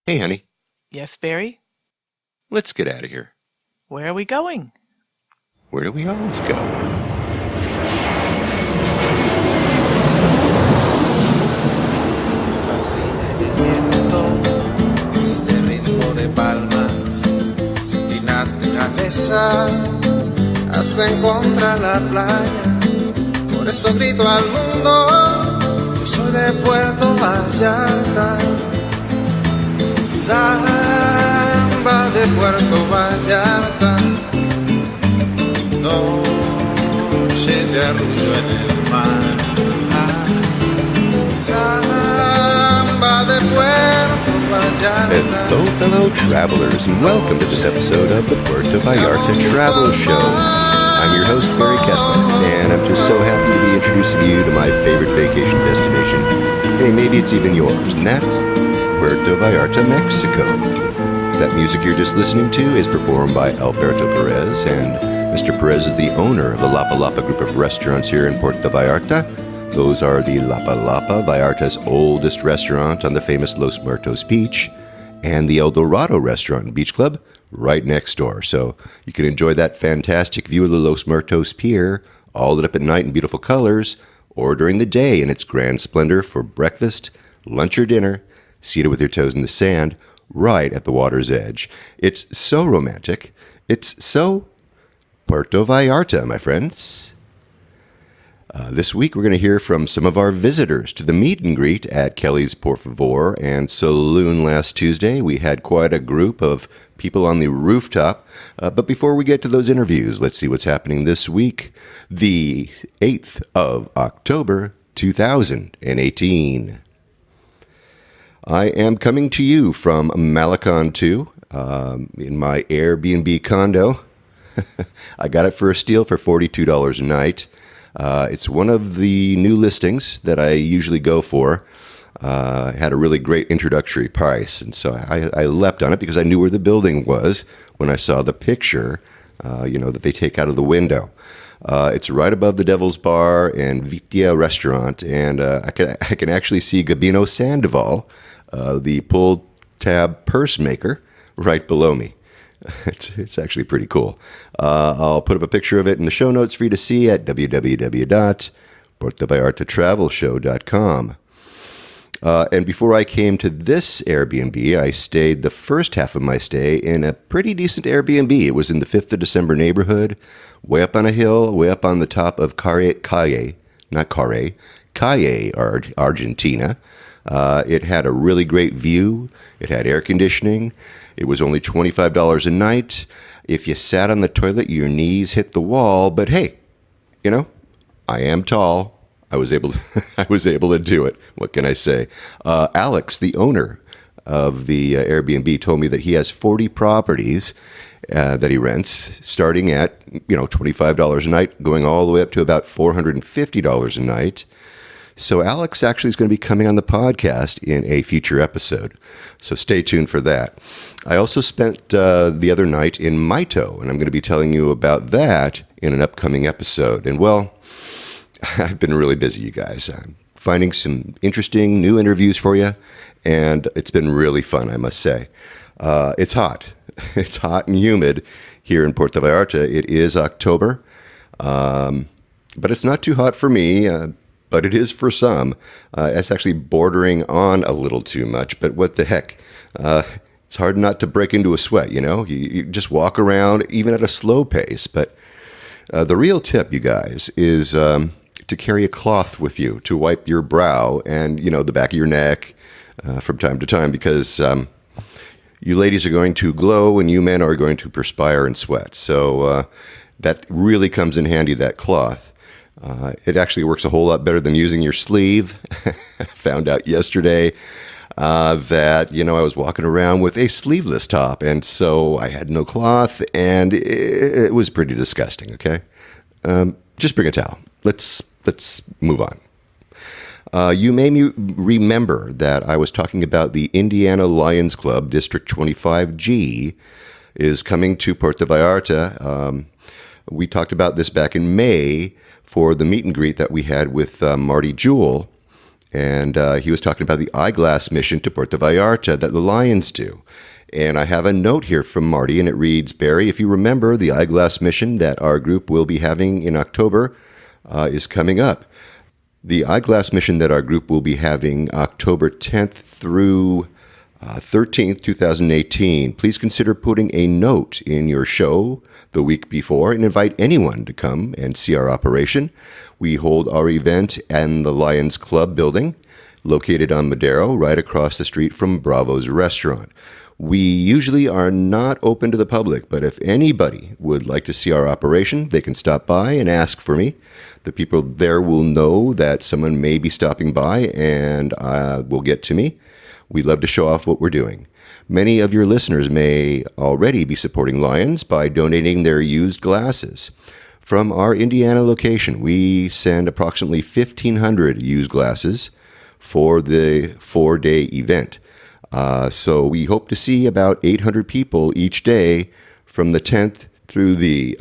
Hey, honey, Yes, Barry? let's get out of here. Where are we going? Where do we always go? Fascina el viento, este ritmo de palmas, sin naturaleza, hasta encontrar la playa. Por eso grito al mundo, yo soy de Puerto Vallarta. Samba de Puerto Vallarta, noche de arrullo en el mar. Samba de Puerto Vallarta. Hello, fellow travelers, and welcome to this episode of the Puerto Vallarta Travel Show. I'm your host, Barry Kessler, and I'm just so happy to be introducing you to my favorite vacation destination. Hey, maybe it's even yours, and that's Puerto Vallarta, Mexico. That music you're just listening to is performed by Alberto Perez, and Mr. Perez is the owner of the Lapa Lapa group of restaurants here in Puerto Vallarta. Those are the Lapa Lapa, Vallarta's oldest restaurant on the famous Los Muertos beach, and the El Dorado restaurant and beach club right next door. So you can enjoy that fantastic view of the Los Muertos pier, all lit up at night in beautiful colors, or during the day in its grand splendor for breakfast, lunch, or dinner, seated with your toes in the sand, right at the water's edge. It's so romantic. It's so Puerto Vallarta, my friends. This week, we're going to hear from some of our visitors to the meet and greet at Kelly's Por Favor and Saloon last Tuesday. We had quite a group of people on the rooftop. But before we get to those interviews, let's see what's happening this week. The 8th of October, 2018. I am coming to you from Malecon 2 in my Airbnb condo. I got it for a steal for $42 a night. It's one of the new listings that I usually go for. It had a really great introductory price, and so I leapt on it because I knew where the building was when I saw the picture, that they take out of the window. It's right above the Devil's Bar and Vitia restaurant, and I can actually see Gabino Sandoval, the pull tab purse maker, right below me. It's actually pretty cool. I'll put up a picture of it in the show notes for you to see at www.portovallartatravelshow.com. And before I came to this Airbnb, I stayed the first half of my stay in a pretty decent Airbnb. It was in the 5th of December neighborhood, way up on a hill, way up on the top of Calle, Argentina. It had a really great view. It had air conditioning. It was only $25 a night. If you sat on the toilet, your knees hit the wall. But hey, I am tall. I was able to do it. What can I say? Alex, the owner of the Airbnb, told me that he has 40 properties that he rents, starting at $25 a night, going all the way up to about $450 a night. So Alex actually is going to be coming on the podcast in a future episode. So stay tuned for that. I also spent the other night in Mito, and I'm going to be telling you about that in an upcoming episode. And well, I've been really busy, you guys. I'm finding some interesting new interviews for you, and it's been really fun, I must say. It's hot. It's hot and humid here in Puerto Vallarta. It is October, but it's not too hot for me. But it is for some. It's actually bordering on a little too much, but what the heck? It's hard not to break into a sweat, You just walk around, even at a slow pace. But the real tip, you guys, is to carry a cloth with you to wipe your brow and, the back of your neck from time to time, because you ladies are going to glow and you men are going to perspire and sweat. So that really comes in handy, that cloth. It actually works a whole lot better than using your sleeve. I found out yesterday that, I was walking around with a sleeveless top, and so I had no cloth, and it was pretty disgusting, okay? Just bring a towel. Let's move on. You may remember that I was talking about the Indiana Lions Club, District 25G, is coming to Puerto Vallarta. We talked about this back in May for the meet and greet that we had with Marty Jewell, And he was talking about the eyeglass mission to Puerto Vallarta that the Lions do. And I have a note here from Marty, and it reads, Barry, if you remember, the eyeglass mission that our group will be having in October is coming up. The eyeglass mission that our group will be having October 10th through 13th, 2018. Please consider putting a note in your show the week before and invite anyone to come and see our operation. We hold our event in the Lions Club building, located on Madero, right across the street from Bravo's restaurant. We usually are not open to the public, but if anybody would like to see our operation, they can stop by and ask for me. The people there will know that someone may be stopping by and will get to me. We love to show off what we're doing. Many of your listeners may already be supporting Lions by donating their used glasses. From our Indiana location, we send approximately 1,500 used glasses for the 4-day event. So we hope to see about 800 people each day from the 10th through the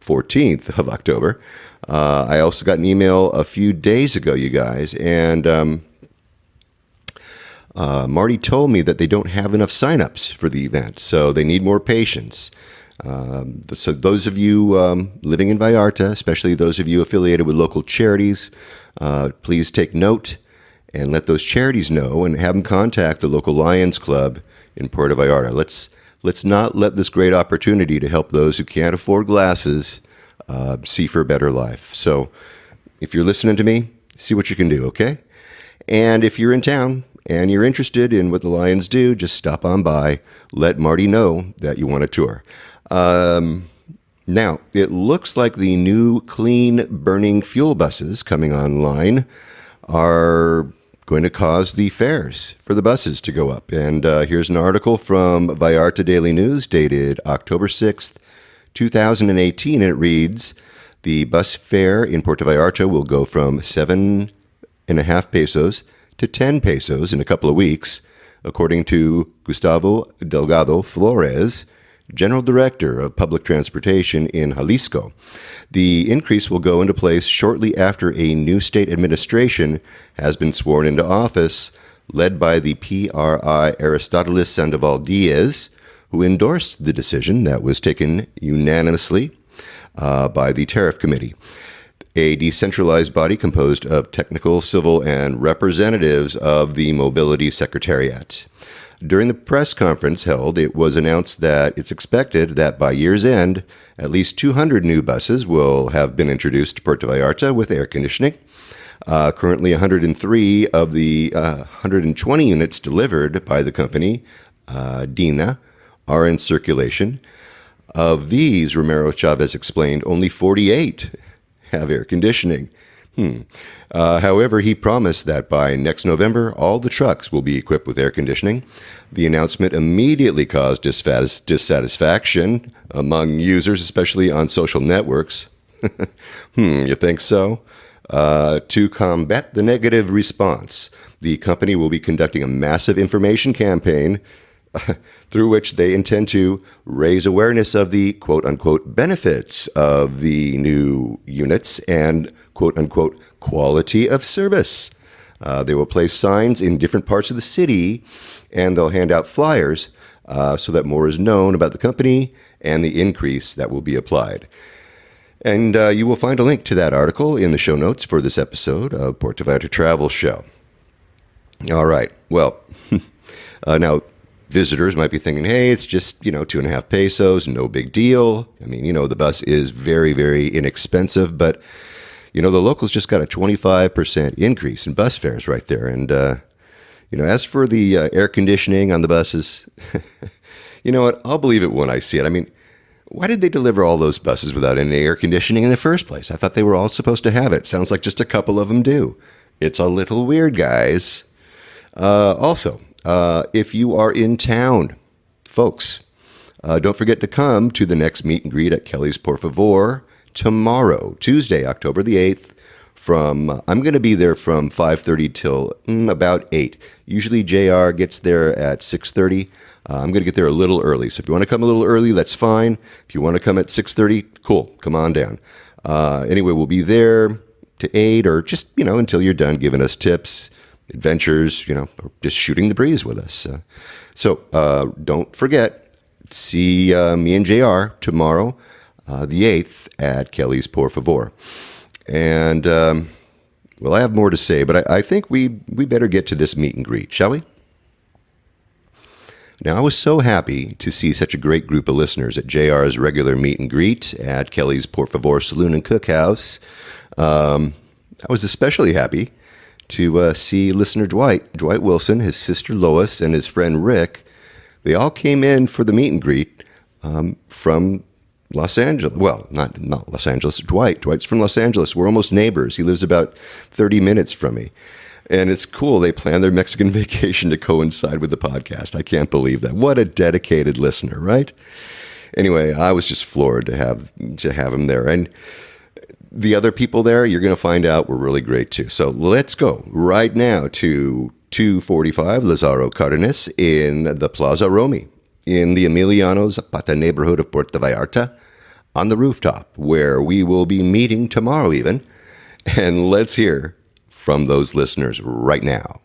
14th of October. I also got an email a few days ago, you guys, and Marty told me that they don't have enough signups for the event, so they need more patience. So those of you living in Vallarta, especially those of you affiliated with local charities, please take note and let those charities know and have them contact the local Lions Club in Puerto Vallarta. Let's not let this great opportunity to help those who can't afford glasses see for a better life. So if you're listening to me, see what you can do, okay? And if you're in town and you're interested in what the Lions do, just stop on by. Let Marty know that you want a tour. Now, it looks like the new clean burning fuel buses coming online are going to cause the fares for the buses to go up. And here's an article from Vallarta Daily News dated October 6th, 2018, and it reads, the bus fare in Puerto Vallarta will go from 7.5 pesos to 10 pesos in a couple of weeks, according to Gustavo Delgado Flores, General Director of Public Transportation in Jalisco. The increase will go into place shortly after a new state administration has been sworn into office, led by the PRI Aristoteles Sandoval Diaz, who endorsed the decision that was taken unanimously by the Tariff Committee, a decentralized body composed of technical, civil, and representatives of the Mobility Secretariat. During the press conference held, it was announced that it's expected that by year's end, at least 200 new buses will have been introduced to Puerto Vallarta with air conditioning. Currently, 103 of the 120 units delivered by the company, DINA, are in circulation. Of these, Romero Chavez explained, only 48 have air conditioning. However, he promised that by next November, all the trucks will be equipped with air conditioning. The announcement immediately caused dissatisfaction among users, especially on social networks. You think so? To combat the negative response, the company will be conducting a massive information campaign through which they intend to raise awareness of the quote-unquote benefits of the new units and quote-unquote quality of service. They will place signs in different parts of the city, and they'll hand out flyers so that more is known about the company and the increase that will be applied. And you will find a link to that article in the show notes for this episode of Puerto Vallarta Travel Show. All right. Well, now, visitors might be thinking, hey, it's just, 2.5 pesos, no big deal. I mean, the bus is very, very inexpensive, but, the locals just got a 25% increase in bus fares right there. And, as for the air conditioning on the buses, you know what? I'll believe it when I see it. I mean, why did they deliver all those buses without any air conditioning in the first place? I thought they were all supposed to have it. Sounds like just a couple of them do. It's a little weird, guys. Also, if you are in town, folks, don't forget to come to the next meet and greet at Kelly's Por Favor tomorrow, Tuesday, October the 8th. I'm going to be there from 5:30 till about 8. Usually JR gets there at 6:30. I'm going to get there a little early. So if you want to come a little early, that's fine. If you want to come at 6:30, cool. Come on down. Anyway, we'll be there to 8 or just, until you're done giving us tips. adventures, or just shooting the breeze with us. So don't forget, see me and JR tomorrow, the 8th, at Kelly's Por Favor. And, I have more to say, but I think we better get to this meet and greet, shall we? Now, I was so happy to see such a great group of listeners at JR's regular meet and greet at Kelly's Por Favor Saloon and Cookhouse. I was especially happy to see listener Dwight Wilson, his sister Lois, and his friend Rick. They all came in for the meet and greet from Los Angeles. Well, not Los Angeles. Dwight's from Los Angeles. We're almost neighbors. He lives about 30 minutes from me. And it's cool. They planned their Mexican vacation to coincide with the podcast. I can't believe that. What a dedicated listener, right? Anyway, I was just floored to have him there. And the other people there, you're going to find out, were really great too. So let's go right now to 245 Lazaro Cardenas in the Plaza Romy in the Emiliano Zapata neighborhood of Puerto Vallarta, on the rooftop, where we will be meeting tomorrow even. And let's hear from those listeners right now.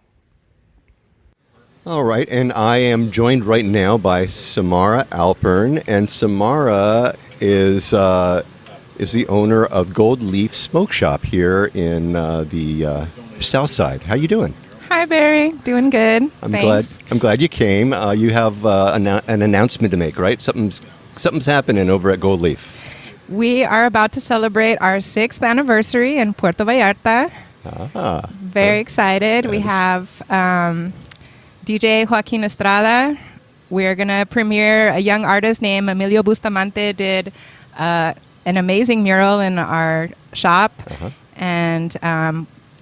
All right, and I am joined right now by Samara Alpern, and Samara is the owner of Gold Leaf Smoke Shop here in the South Side. How you doing? Hi, Barry. Doing good. Thanks. I'm glad you came. You have an announcement to make, right? Something's happening over at Gold Leaf. We are about to celebrate our 6th anniversary in Puerto Vallarta. Very excited. We have DJ Joaquin Estrada. We're going to premiere a young artist named Emilio Bustamante did an amazing mural in our shop. And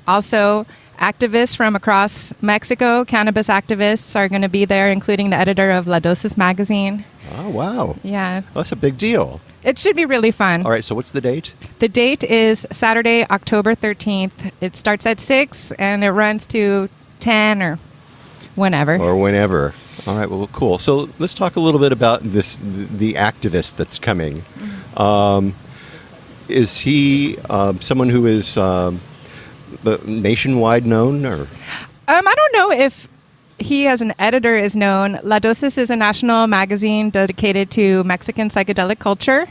also activists from across Mexico, cannabis activists, are going to be there, including the editor of La Dosis magazine. Oh, wow. Yeah. Well, that's a big deal. It should be really fun. All right, so what's the date? The date is Saturday, October 13th. It starts at 6 and it runs to 10 or whenever. All right, well, cool. So let's talk a little bit about the activist that's coming. Is he someone who is nationwide known? Or? I don't know if he as an editor is known. La Dosis is a national magazine dedicated to Mexican psychedelic culture.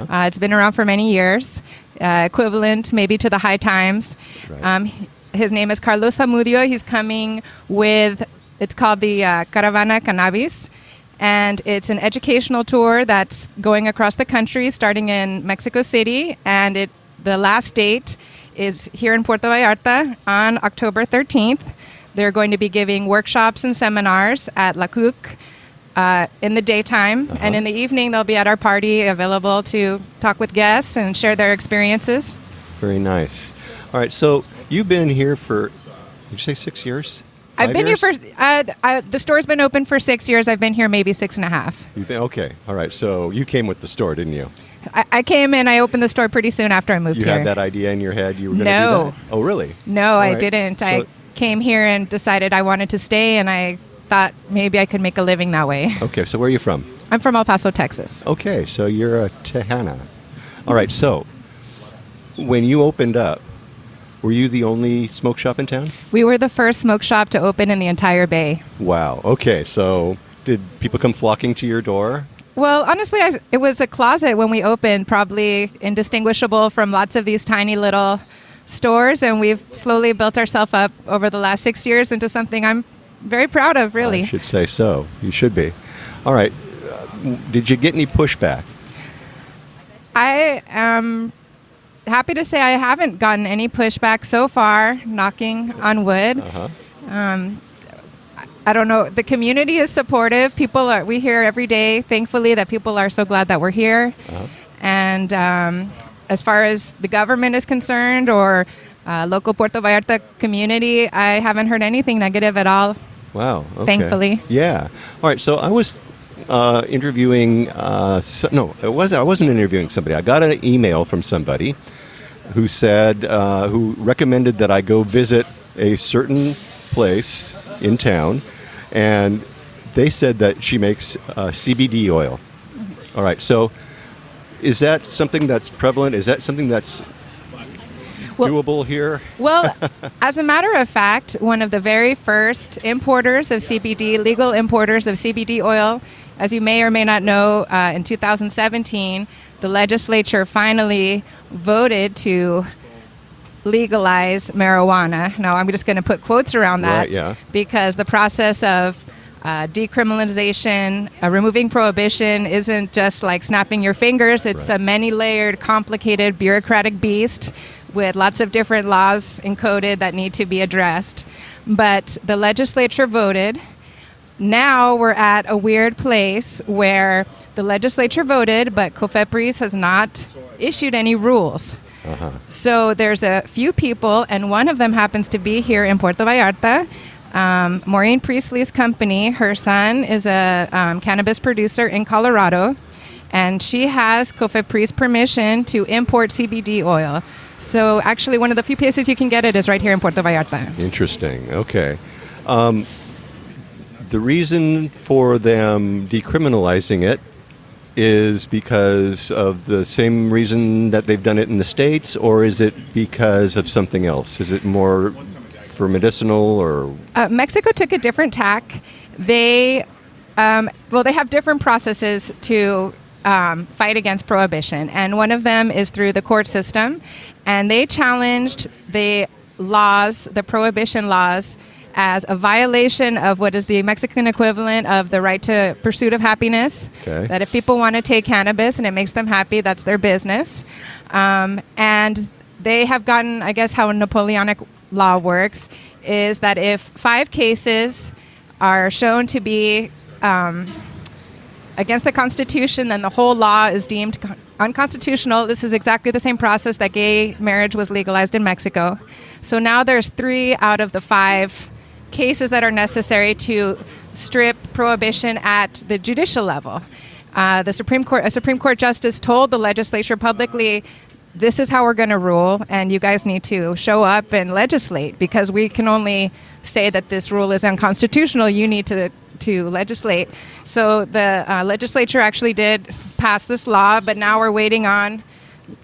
It's been around for many years, equivalent maybe to the High Times. Right. His name is Carlos Zamudio. He's coming with, it's called the Caravana Cannabis, and it's an educational tour that's going across the country, starting in Mexico City, and the last date is here in Puerto Vallarta on October 13th. They're going to be giving workshops and seminars at La Cook in the daytime. And in the evening, they'll be at our party, available to talk with guests and share their experiences. Very nice. All right, so you've been here for, did you say 6 years? I've been here for, the store's been open for 6 years. I've been here maybe 6.5. Okay, all right. So you came with the store, didn't you? I came and I opened the store pretty soon after I moved here. You had that idea in your head you were going to do that? Oh, really? No, I didn't. So, I came here and decided I wanted to stay, and I thought maybe I could make a living that way. Okay, so where are you from? I'm from El Paso, Texas. Okay, so you're a Tejana. All right, so when you opened up, were you the only smoke shop in town? We were the first smoke shop to open in the entire Bay. Wow, okay, so did people come flocking to your door? Well, honestly, it was a closet when we opened, probably indistinguishable from lots of these tiny little stores, and we've slowly built ourselves up over the last 6 years into something I'm very proud of, really. I should say so. You should be. All right. Did you get any pushback? I am happy to say I haven't gotten any pushback so far, knocking on wood. I don't know. The community is supportive. We hear every day, thankfully, that people are so glad that we're here. And as far as the government is concerned, or local Puerto Vallarta community, I haven't heard anything negative at all. Wow. Okay. Thankfully. Yeah. All right. So I was interviewing. I wasn't interviewing somebody. I got an email from somebody who said, who recommended that I go visit a certain place in town, and they said that she makes CBD oil. All right. So is that something that's prevalent? Is that something that's... doable here? Well, as a matter of fact, one of the very first importers of CBD, legal importers of CBD oil, as you may or may not know, in 2017, the legislature finally voted to legalize marijuana. Now, I'm just going to put quotes around that Right, yeah. because the process of decriminalization, removing prohibition isn't just like snapping your fingers. It's Right. a many-layered, complicated, bureaucratic beast with lots of different laws encoded that need to be addressed. But the legislature voted. Now we're at a weird place where the legislature voted, but COFEPRIS has not issued any rules. So there's a few people, and one of them happens to be here in Puerto Vallarta. Maureen Priestley's company, her son is a cannabis producer in Colorado, and she has COFEPRIS permission to import CBD oil. So actually one of the few places you can get it is right here in Puerto Vallarta. Interesting. Okay. The reason for them decriminalizing it is because of the same reason that they've done it in the States, or is it because of something else? Is it more for medicinal or? Mexico took a different tack. They have different processes to fight against prohibition, and one of them is through the court system, and they challenged the laws, the prohibition laws, as a violation of what is the Mexican equivalent of the right to pursuit of happiness. Okay. That if people want to take cannabis and it makes them happy, that's their business. And they have gotten, I guess how Napoleonic law works, is that if 5 cases are shown to be against the Constitution, then the whole law is deemed unconstitutional. This is exactly the same process that gay marriage was legalized in Mexico. So now there's 3 out of the 5 cases that are necessary to strip prohibition at the judicial level. A Supreme Court justice told the legislature publicly, this is how we're going to rule, and you guys need to show up and legislate, because we can only say that this rule is unconstitutional. You need to legislate. So the legislature actually did pass this law, but now we're waiting on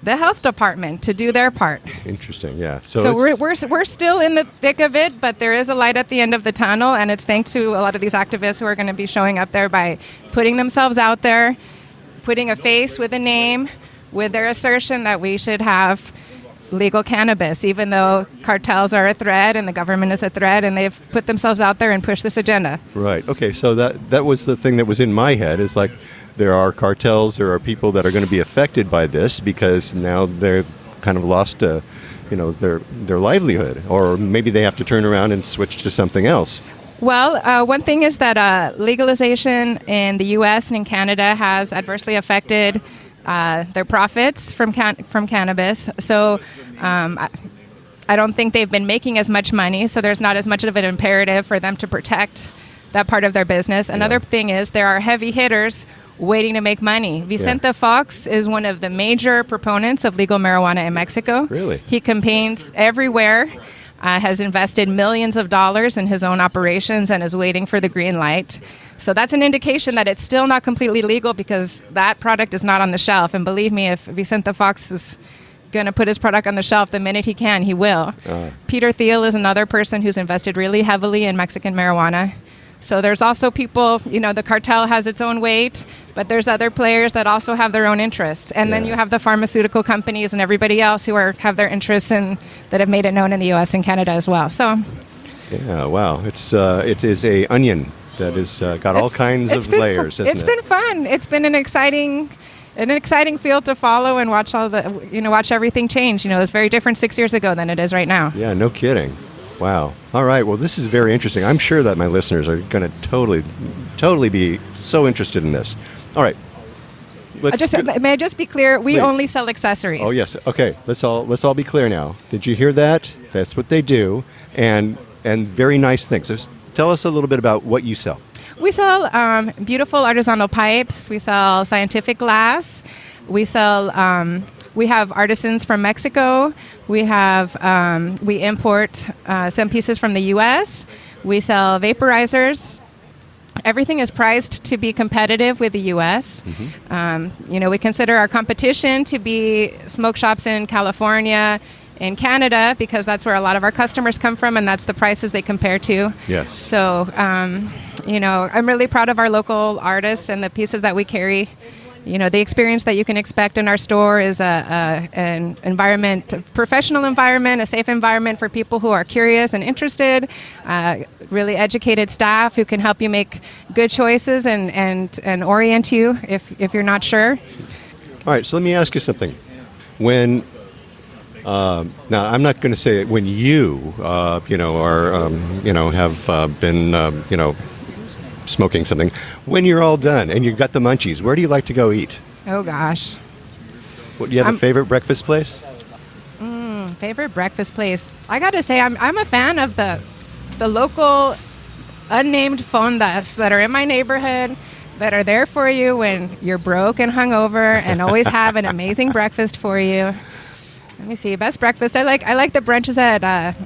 the health department to do their part. Interesting, yeah. So we're still in the thick of it, but there is a light at the end of the tunnel, and it's thanks to a lot of these activists who are going to be showing up there by putting themselves out there, putting a face with a name, with their assertion that we should have legal cannabis, even though cartels are a threat and the government is a threat, and they've put themselves out there and pushed this agenda. Right. Okay. So that was the thing that was in my head, is like there are cartels, there are people that are going to be affected by this because now they've kind of lost their livelihood, or maybe they have to turn around and switch to something else. Well, one thing is that legalization in the U.S. and in Canada has adversely affected their profits from cannabis. So I don't think they've been making as much money, so there's not as much of an imperative for them to protect that part of their business. Another thing is there are heavy hitters waiting to make money. Vicente Fox is one of the major proponents of legal marijuana in Mexico. Really? He campaigns everywhere, has invested millions of dollars in his own operations, and is waiting for the green light. So that's an indication that it's still not completely legal, because that product is not on the shelf. And believe me, if Vicente Fox is going to put his product on the shelf the minute he can, he will. Peter Thiel is another person who's invested really heavily in Mexican marijuana. So there's also people, the cartel has its own weight, but there's other players that also have their own interests. And then you have the pharmaceutical companies and everybody else who have their interests that have made it known in the U.S. and Canada as well. So, yeah, wow. It is a onion that has got all kinds of layers, isn't it? It's been fun. It's been an exciting field to follow and watch watch everything change. It's very different 6 years ago than it is right now. Yeah, no kidding. Wow. All right. Well, this is very interesting. I'm sure that my listeners are going to totally be so interested in this. All right. May I just be clear? We Please. only sell accessories. Oh, yes. Okay. Let's all be clear now. Did you hear that? That's what they do, and very nice things. So tell us a little bit about what you sell. We sell beautiful artisanal pipes. We sell scientific glass. We sell. We have artisans from Mexico. We import some pieces from the U.S. We sell vaporizers. Everything is priced to be competitive with the U.S. We consider our competition to be smoke shops in California, in Canada because that's where a lot of our customers come from, and that's the prices they compare to. Yes. So, I'm really proud of our local artists and the pieces that we carry. The experience that you can expect in our store is an environment, a professional environment, a safe environment for people who are curious and interested, really educated staff who can help you make good choices and orient you if you're not sure. All right, so let me ask you something. When now I'm not going to say it when you are have been smoking something. When you're all done and you've got the munchies, where do you like to go eat? Oh gosh. What, do you have a favorite breakfast place? Favorite breakfast place. I got to say, I'm a fan of the local unnamed fondas that are in my neighborhood that are there for you when you're broke and hungover and always have an amazing breakfast for you. Let me see. Best breakfast. I like the brunches at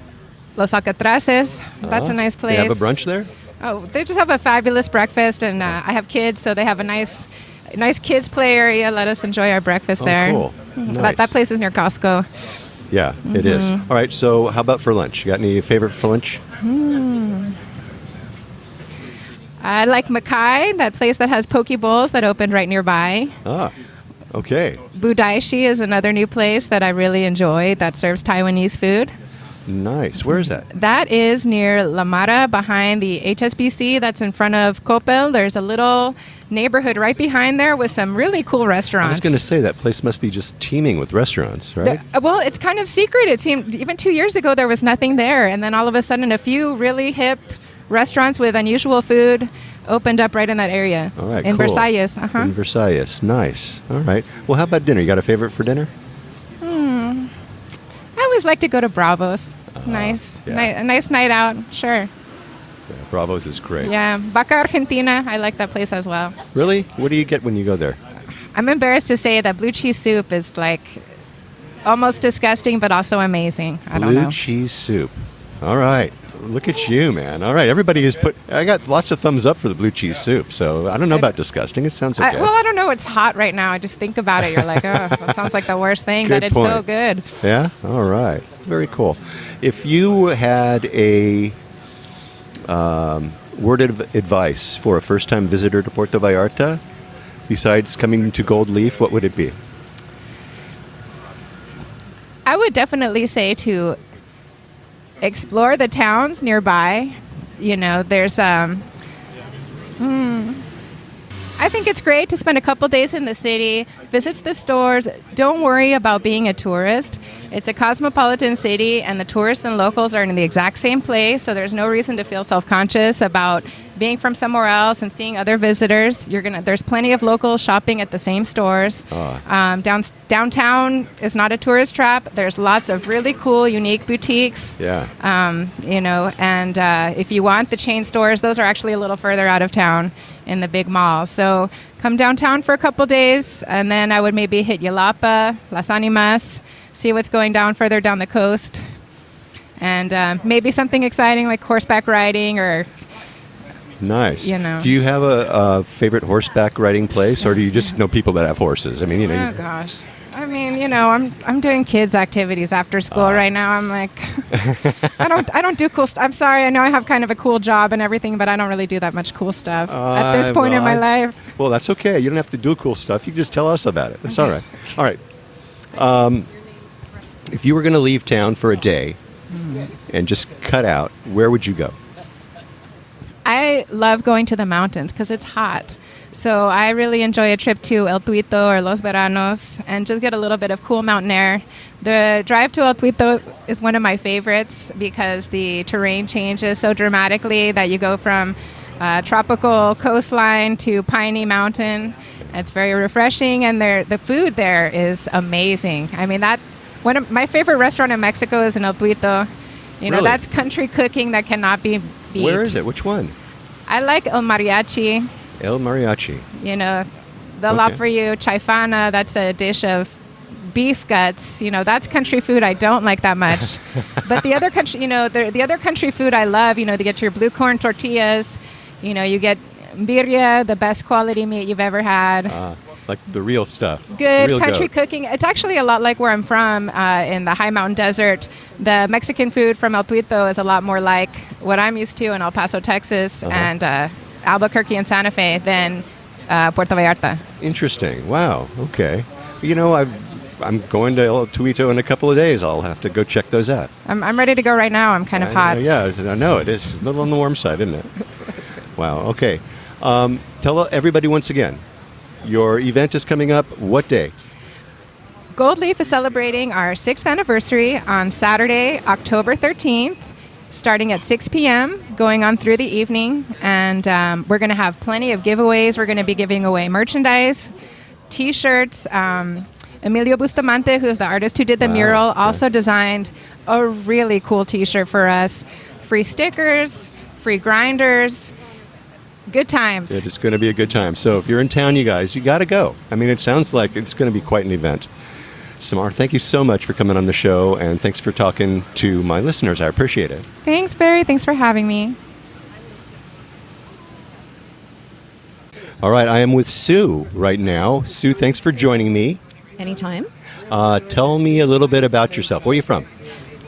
Los Alcatraces. That's a nice place. They have a brunch there? Oh, they just have a fabulous breakfast, and I have kids, so they have a nice kids play area. Let us enjoy our breakfast there. Cool. Nice. That place is near Costco. Yeah, it is. All right, so how about for lunch? You got any favorite for lunch? I like McCuaig, that place that has poke bowls that opened right nearby. Ah, okay. Budaishi is another new place that I really enjoy that serves Taiwanese food. Nice. Where is that? That is near La Mara behind the HSBC. That's in front of Coppel. There's a little neighborhood right behind there with some really cool restaurants. I was going to say that place must be just teeming with restaurants, right? Well, it's kind of secret. It seemed even 2 years ago there was nothing there. And then all of a sudden a few really hip restaurants with unusual food opened up right in that area. All right, in cool. Versailles. In Versailles. Nice. All right. Well, how about dinner? You got a favorite for dinner? I always like to go to Bravo's. Nice. yeah. A nice night out. Sure. Yeah, Bravo's is great. Yeah. Vaca Argentina. I like that place as well. Really? What do you get when you go there? I'm embarrassed to say that blue cheese soup is like almost disgusting, but also amazing. I don't know. Blue cheese soup. All right. Look at you, man. All right. Everybody has I got lots of thumbs up for the blue cheese soup. So I don't know about disgusting. It sounds okay. I don't know. It's hot right now. I just think about it. You're like, oh, that sounds like the worst thing, Good but it's point. so good. Yeah? All right. Very cool. If you had a word of advice for a first-time visitor to Puerto Vallarta, besides coming to Gold Leaf, what would it be? I would definitely say to explore the towns nearby. There's I think it's great to spend a couple days in the city, visit the stores. Don't worry about being a tourist. It's a cosmopolitan city, and the tourists and locals are in the exact same place, so there's no reason to feel self-conscious about being from somewhere else and seeing other visitors. There's plenty of locals shopping at the same stores. Downtown is not a tourist trap. There's lots of really cool, unique boutiques. Yeah. And if you want the chain stores, those are actually a little further out of town in the big malls. So come downtown for a couple days, and then I would maybe hit Yelapa, Las Animas, see what's going down further down the coast, and maybe something exciting like horseback riding or... Nice. Do you have a favorite horseback riding place, or do you just know people that have horses? I mean, Oh gosh. I mean, I'm doing kids activities after school right now. I'm like, I don't do cool stuff. I'm sorry. I know I have kind of a cool job and everything, but I don't really do that much cool stuff at this point in my life. Well, that's okay. You don't have to do cool stuff. You can just tell us about it. That's all right. All right. If you were going to leave town for a day and just cut out, where would you go? I love going to the mountains because it's hot. So I really enjoy a trip to El Tuito or Los Veranos and just get a little bit of cool mountain air. The drive to El Tuito is one of my favorites because the terrain changes so dramatically that you go from tropical coastline to piney mountain. It's very refreshing, and the food there is amazing. I mean, one of my favorite restaurant in Mexico is in El Tuito. Really? That's country cooking that cannot be beat. Where is it? Which one? I like El Mariachi. El Mariachi. They'll offer you chaifana. That's a dish of beef guts. That's country food I don't like that much. But the other country, the other country food I love, to get your blue corn tortillas. You get birria, the best quality meat you've ever had. Like the real stuff. Good real country goat. cooking. It's actually a lot like where I'm from in the high mountain desert. The Mexican food from El Tuito is a lot more like what I'm used to in El Paso, Texas, and Albuquerque and Santa Fe than Puerto Vallarta. Interesting. Wow. Okay. I'm going to El Tuito in a couple of days. I'll have to go check those out. I'm ready to go right now. I'm kind of hot. Yeah, I know. It is a little on the warm side, isn't it? Wow. Okay. Tell everybody once again, your event is coming up what day? Gold Leaf is celebrating our 6th anniversary on Saturday, October 13th, starting at 6 p.m., going on through the evening. And we're going to have plenty of giveaways. We're going to be giving away merchandise, T-shirts. Emilio Bustamante, who's the artist who did the mural, also designed a really cool T-shirt for us. Free stickers, free grinders. Good times. It is going to be a good time. So if you're in town, you guys, you got to go. I mean, it sounds like it's going to be quite an event. Samara, thank you so much for coming on the show, and thanks for talking to my listeners. I appreciate it. Thanks, Barry. Thanks for having me. All right, I am with Sue right now. Sue, thanks for joining me. Anytime. Tell me a little bit about yourself. Where are you from?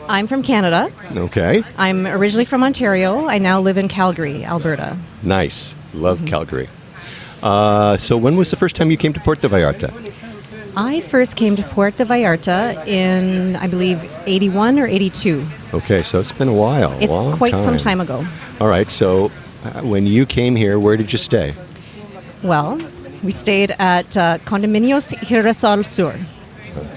I'm from Canada. Okay. I'm originally from Ontario. I now live in Calgary, Alberta. Nice. Love Calgary. So when was the first time you came to Puerto Vallarta? I first came to Puerto Vallarta in, I believe, 81 or 82. Okay, so it's been a while. It's long quite some time ago. All right, so when you came here, where did you stay? Well, we stayed at Condominios Girasol Sur.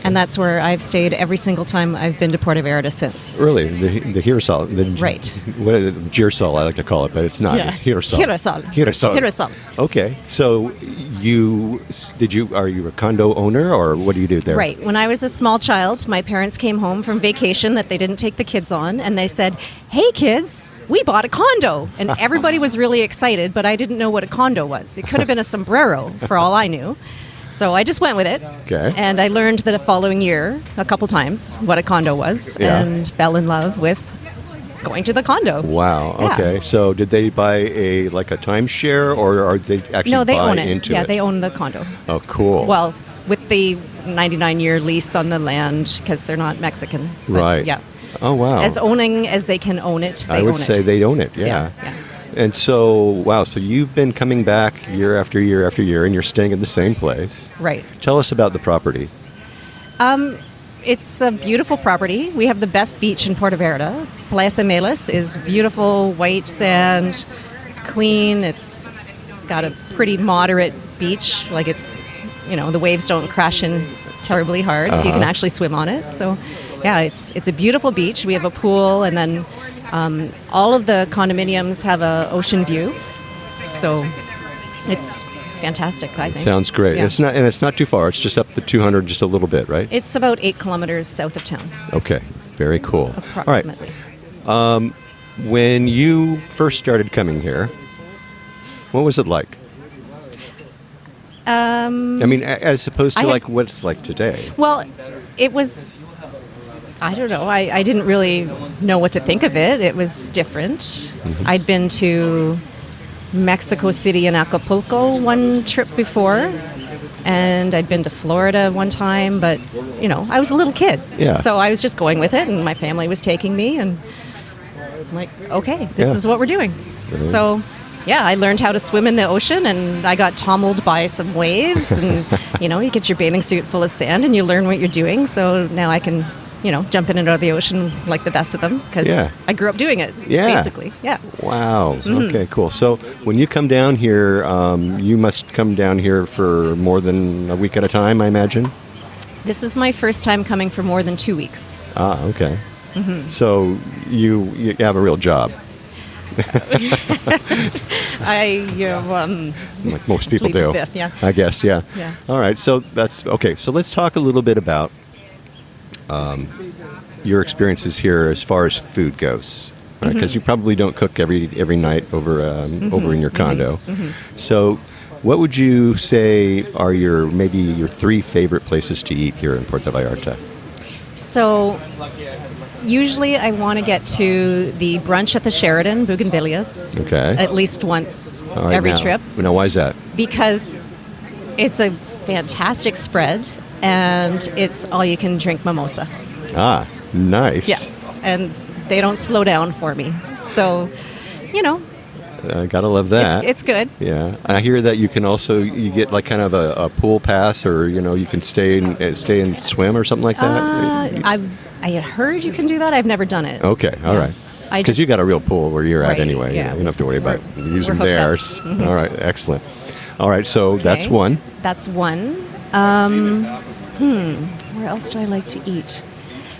And that's where I've stayed every single time I've been to Puerto Vallarta since. Really? The Girasol. Right. What is it? Girasol, I like to call it, but it's not. Yeah. It's Girasol. Girasol. Girasol. Girasol. Okay. So are you a condo owner, or what do you do there? Right. When I was a small child, my parents came home from vacation that they didn't take the kids on, and they said, "Hey kids, we bought a condo." And everybody was really excited, but I didn't know what a condo was. It could have been a sombrero for all I knew. So I just went with it. Okay. And I learned the following year, a couple times, what a condo was, and fell in love with going to the condo. Wow. Yeah. Okay. So did they buy a timeshare, or are they actually No, they buy own it. into Yeah, it? they own the condo. Oh, cool. Well, with the 99-year lease on the land, because they're not Mexican. But right. Yeah. Oh, wow. As owning as they can own it, they I would own say it. they own it. Yeah. Yeah. And so, wow. So you've been coming back year after year after year, and you're staying in the same place. Right. Tell us about the property. It's a beautiful property. We have the best beach in Puerto Vallarta. Playa Semelas is beautiful, white sand. It's clean. It's got a pretty moderate beach. Like the waves don't crash in terribly hard, so you can actually swim on it. So, yeah, it's a beautiful beach. We have a pool, and then all of the condominiums have an ocean view. So, it's fantastic, I think. Sounds great. Yeah. It's not too far. It's just up the 200, just a little bit, right? It's about 8 kilometers south of town, Okay. Very cool. approximately. All right. When you first started coming here, what was it like? I mean, as opposed to I had- like what it's like today. Well, it was, I don't know, I didn't really know what to think of it. It was different. I'd been to Mexico City and Acapulco one trip before, and I'd been to Florida one time, but, I was a little kid. Yeah. So I was just going with it, and my family was taking me, and I'm like, okay, this Yeah. is what we're doing. So... yeah, I learned how to swim in the ocean, and I got tumbled by some waves. And, you get your bathing suit full of sand, and you learn what you're doing. So now I can, jump in and out of the ocean like the best of them, because I grew up doing it, basically. Yeah. Wow. Okay, cool. So when you come down here, you must come down here for more than a week at a time, I imagine? This is my first time coming for more than 2 weeks. Ah, okay. So you have a real job. Like most people plead the do. fifth, yeah. I guess, yeah. Yeah. All right, so that's okay. So let's talk a little bit about your experiences here as far as food goes, right? Because you probably don't cook every night over in your condo. So, what would you say are your 3 favorite places to eat here in Puerto Vallarta? So usually I want to get to the brunch at the Sheraton, Bougainvilleas, Okay. at least once All right, every now- trip, Now, why is that? because it's a fantastic spread, and it's all-you-can-drink mimosa. Ah, nice. Yes, and they don't slow down for me. So, Gotta love that. it's good. Yeah, I hear that you can also you get like kind of a pool pass, or you can stay and swim or something like that. I had heard you can do that. I've never done it. Okay, all right. I Because just- you got a real pool where you're at Right, anyway. yeah. You don't have to worry about using hooked up. theirs. Mhm. All right, excellent. All right, so that's Okay. one. That's one. Where else do I like to eat?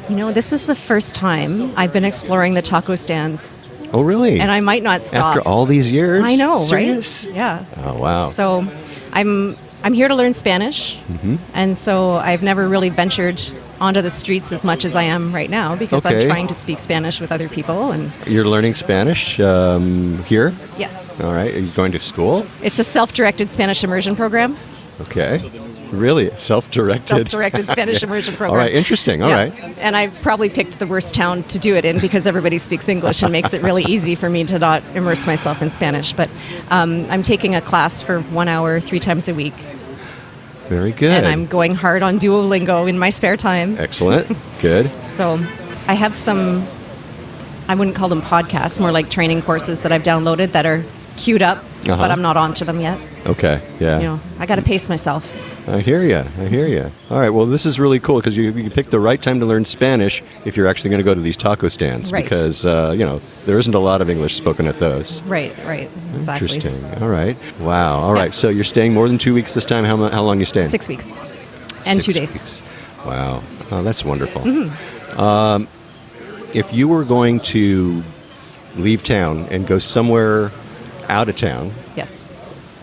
This is the first time I've been exploring the taco stands, Oh, really? and I might not stop. After all these years? I know, Serious? right? Yeah. Oh, wow. So, I'm here to learn Spanish, Mm-hmm. and so I've never really ventured onto the streets as much as I am right now because Okay. I'm trying to speak Spanish with other people. And You're learning Spanish here? yes, All right. Are you going to school? it's a self-directed Spanish immersion program. Okay. Really? Self-directed? Self-directed Spanish immersion program. All right, interesting. All Yeah. right. And I probably picked the worst town to do it in because everybody speaks English and makes it really easy for me to not immerse myself in Spanish. But I'm taking a class for 1 hour, 3 times a week. Very good. And I'm going hard on Duolingo in my spare time. Excellent. Good. So I have some, I wouldn't call them podcasts, more like training courses that I've downloaded that are queued up, Uh-huh. but I'm not onto them yet. Okay. Yeah. I got to pace myself. I hear you. All right. Well, this is really cool because you picked the right time to learn Spanish if you're actually going to go to these taco stands Right. because, there isn't a lot of English spoken at those. Right, exactly. Interesting. All right. Wow. All right. So you're staying more than 2 weeks this time. How long are you staying? 6 weeks and 2 days. Weeks. Wow. Oh, that's wonderful. Mm-hmm. If you were going to leave town and go somewhere out of town, Yes.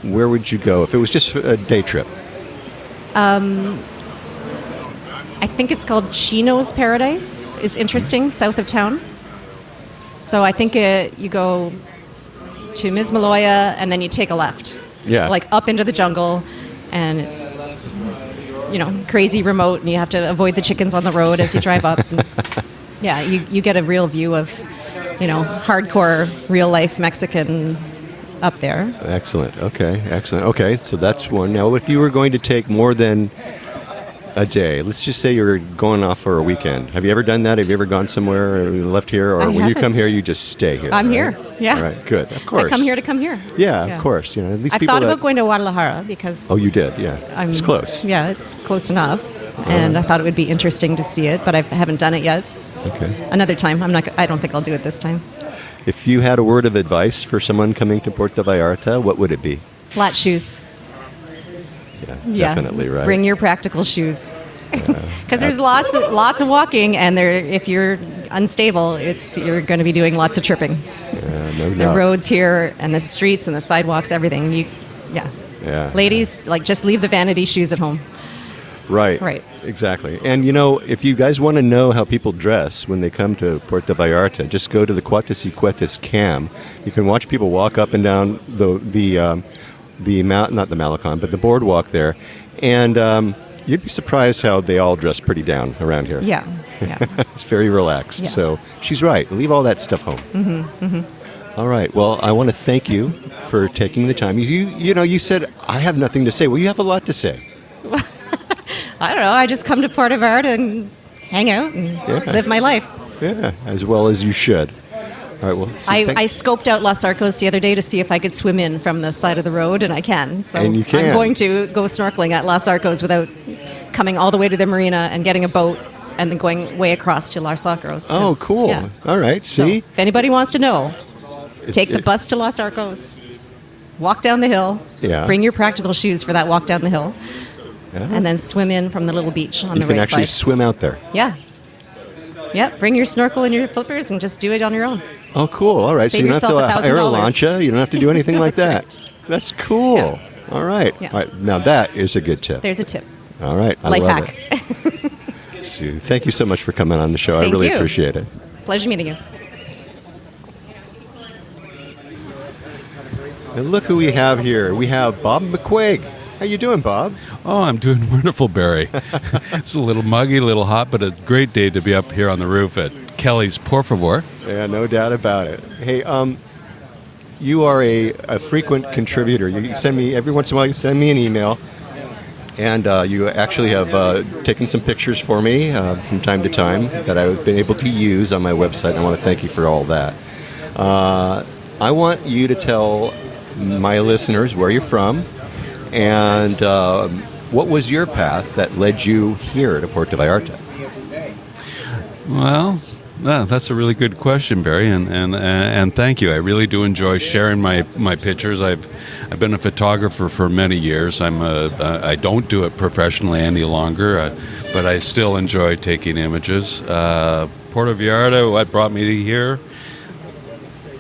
where would you go if it was just a day trip? I think it's called Chino's Paradise. Is interesting, south of town. So I think you go to Mismaloya and then you take a left. Yeah. Like up into the jungle, and it's crazy remote, and you have to avoid the chickens on the road as you drive up. And, yeah, you get a real view of hardcore real life Mexican up there. Excellent. Okay. Excellent. Okay. So that's one. Now, if you were going to take more than a day, let's just say you're going off for a weekend. Have you ever done that? Have you ever gone somewhere or left here? Or I when you come haven't. here, you just stay here? I'm right? here. Yeah. All right. Good. Of course. I come here to come here. Yeah, of course. At least I've people thought that- about going to Guadalajara because Oh, you did. Yeah. It's close. Yeah, it's close enough, and I thought it would be interesting to see it, but I haven't done it yet. Okay. Another time. I don't think I'll do it this time. If you had a word of advice for someone coming to Puerto Vallarta, what would it be? Flat shoes. Yeah, definitely, right. Bring your practical shoes. Because there's lots of walking, and if you're unstable, you're going to be doing lots of tripping. No The doubt. roads here, and the streets, and the sidewalks, everything. Yeah. Ladies, just leave the vanity shoes at home. Right. Right. Exactly. And if you guys want to know how people dress when they come to Puerto Vallarta, just go to the Cuates y Cuetes cam. You can watch people walk up and down not the Malecon, but the boardwalk there, and you'd be surprised how they all dress pretty down around here. Yeah. It's very relaxed. Yeah. So she's right. Leave all that stuff home. All right. Well, I want to thank you for taking the time. You said I have nothing to say. Well, you have a lot to say. I don't know. I just come to Puerto Vallarta and hang out and live my life. Yeah, as well as you should. All right. Well, so I scoped out Los Arcos the other day to see if I could swim in from the side of the road, and I can. So And you can. I'm going to go snorkeling at Los Arcos without coming all the way to the marina and getting a boat and then going way across to Los Arcos. Oh, cool. Yeah. All right. So See, if anybody wants to know, take the it- bus to Los Arcos, walk down the hill, Yeah. bring your practical shoes for that walk down the hill, Yeah. and then swim in from the little beach on you the can right actually side. swim out there. Yeah. Yep. Bring your snorkel and your flippers and just do it on your own. Oh, cool. All right. Save so you don't have yourself to hire a $1,000. lancha. You don't have to do anything like that. That's That's cool. Yeah. All right. Yeah. All right. Now that is a good tip. There's a tip. All right. I Life love hack. it. Sue, thank you so much for coming on the show. I Thank really you. appreciate it. Pleasure meeting you. And look who we have here. We have Bob McQuaig. How you doing, Bob? Oh, I'm doing wonderful, Barry. It's a little muggy, a little hot, but a great day to be up here on the roof at Kelly's Por Favor. Yeah, no doubt about it. Hey, you are a frequent contributor. You send me every once in a while. You send me an email, And you actually have taken some pictures for me from time to time that I've been able to use on my website. I want to thank you for all that. I want you to tell my listeners where you're from and what was your path that led you here to Puerto Vallarta? Well, that's a really good question, Barry, and thank you. I really do enjoy sharing my pictures. I've been a photographer for many years. I don't do it professionally any longer, but I still enjoy taking images. Puerto Vallarta, what brought me here?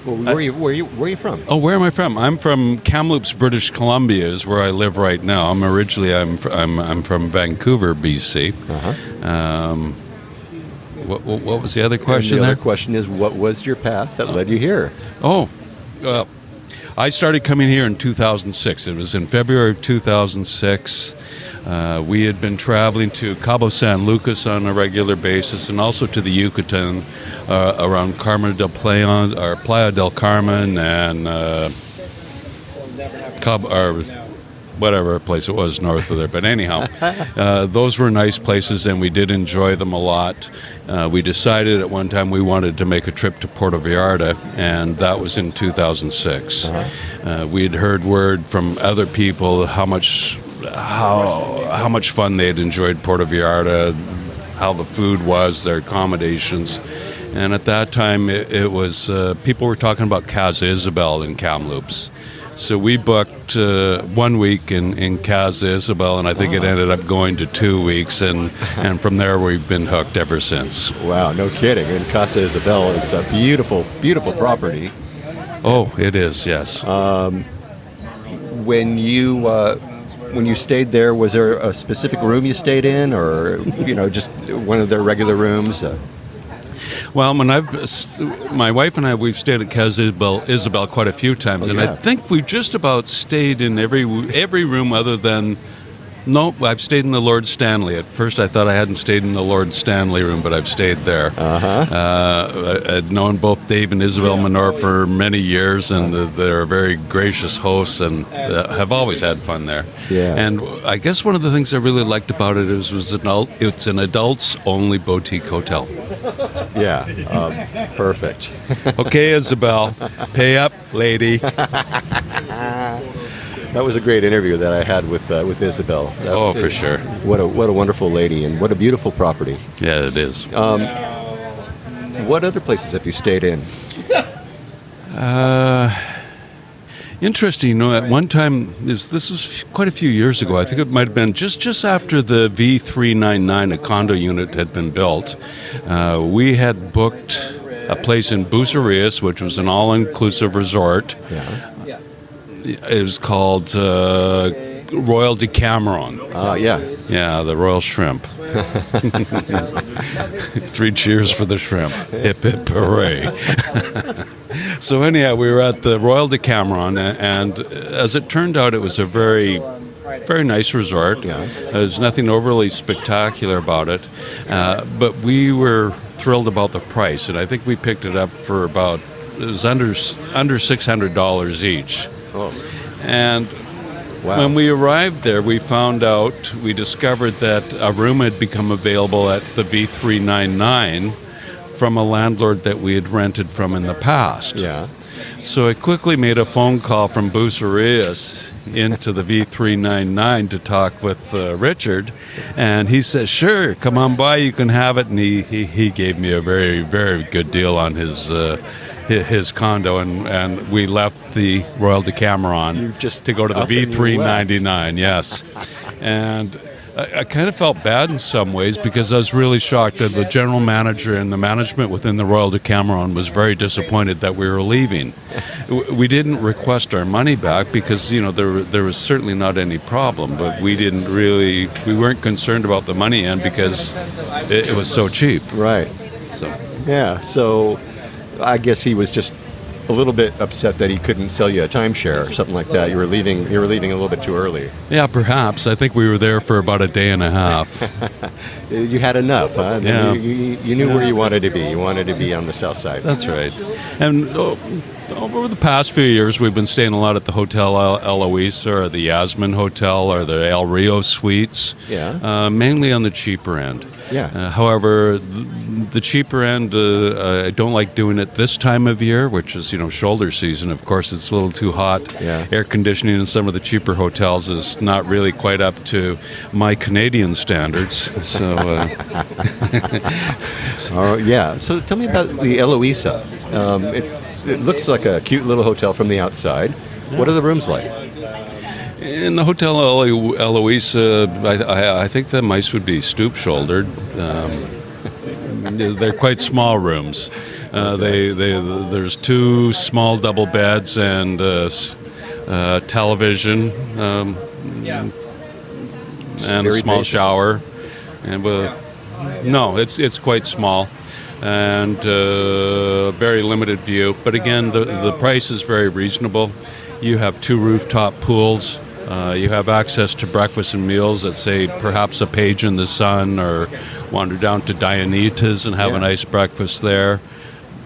Well, where are you from? Oh, where am I from? I'm from Kamloops, British Columbia, is where I live right now. I'm from Vancouver, BC. Uh-huh. What was the other question And the there? other question is, what was your path that led you here? Oh, well, I started coming here in 2006. It was in February of 2006. We had been traveling to Cabo San Lucas on a regular basis and also to the Yucatan around Carmen del Playa, or Playa del Carmen and whatever place it was north of there. But anyhow, those were nice places, and we did enjoy them a lot. We decided at one time we wanted to make a trip to Puerto Vallarta, and that was in 2006. We had heard word from other people how much fun they had enjoyed Puerto Vallarta, how the food was, their accommodations. And at that time, it was people were talking about Casa Isabel in Kamloops. So we booked 1 week in Casa Isabel, and I think it ended up going to 2 weeks, and from there we've been hooked ever since. Wow, no kidding. And Casa Isabel is a beautiful, beautiful property. Oh, it is, yes. When you stayed there, was there a specific room you stayed in, or just one of their regular rooms? Well, my wife and I, we've stayed at Casa Isabel quite a few times, and yeah. I think we've just about stayed in every room other than. No, I've stayed in the Lord Stanley. At first, I thought I hadn't stayed in the Lord Stanley room, but I've stayed there. I'd known both Dave and Isabel Minor for many years, and they're very gracious hosts, and have always had fun there. Yeah. And I guess one of the things I really liked about it it's an adults-only boutique hotel. Yeah, perfect. Okay, Isabel, pay up, lady. That was a great interview that I had with Isabel. For sure. What a wonderful lady, and what a beautiful property. Yeah, it is. What other places have you stayed in? Interesting. At one time, this was quite a few years ago. I think it might have been just after the V399, a condo unit, had been built. We had booked a place in Bucerias, which was an all-inclusive resort. Yeah. It was called Royal Decameron. Yeah. Yeah, the Royal Shrimp. 3 cheers for the shrimp. Hip, hip, hooray. So anyhow, we were at the Royal Decameron, and as it turned out, it was a very, very nice resort. Yeah. There's nothing overly spectacular about it, but we were thrilled about the price, and I think we picked it up for it was under $600 each. Oh. And Wow. when we arrived there, we discovered that a room had become available at the V399 from a landlord that we had rented from in the past. Yeah. So I quickly made a phone call from Bucerias into the V399 to talk with Richard, and he said, "Sure, come on by, you can have it." And he gave me a very, very good deal on his condo, and we left the Royal Decameron to go to the V399. Yes, and I kind of felt bad in some ways because I was really shocked that the general manager and the management within the Royal Decameron was very disappointed that we were leaving. We didn't request our money back because there was certainly not any problem, but we weren't concerned about the money end because it was so cheap. Right. So Yeah. So I guess he was just a little bit upset that he couldn't sell you a timeshare or something like that. You were leaving a little bit too early. yeah, perhaps. I think we were there for about a day and a half. You had enough, huh? Yeah. You knew where you wanted to be. You wanted to be on the south side. That's right. And over the past few years, we've been staying a lot at the Hotel Eloisa or the Yasmin Hotel or the El Rio Suites. Yeah. Mainly on the cheaper end. Yeah. However, the cheaper end, I don't like doing it this time of year, which is, shoulder season. Of course, it's a little too hot. Yeah. Air conditioning in some of the cheaper hotels is not really quite up to my Canadian standards. So, Yeah. So tell me about the Eloisa. It looks like a cute little hotel from the outside. What are the rooms like? in the Hotel Eloisa, I think the mice would be stoop-shouldered. They're quite small rooms. There's two small double beds and television and a small shower. And no, it's quite small and very limited view. But again, the price is very reasonable. You have two rooftop pools. You have access to breakfast and meals at, say, perhaps a Page in the Sun, or wander down to Dianitas and have a nice breakfast there.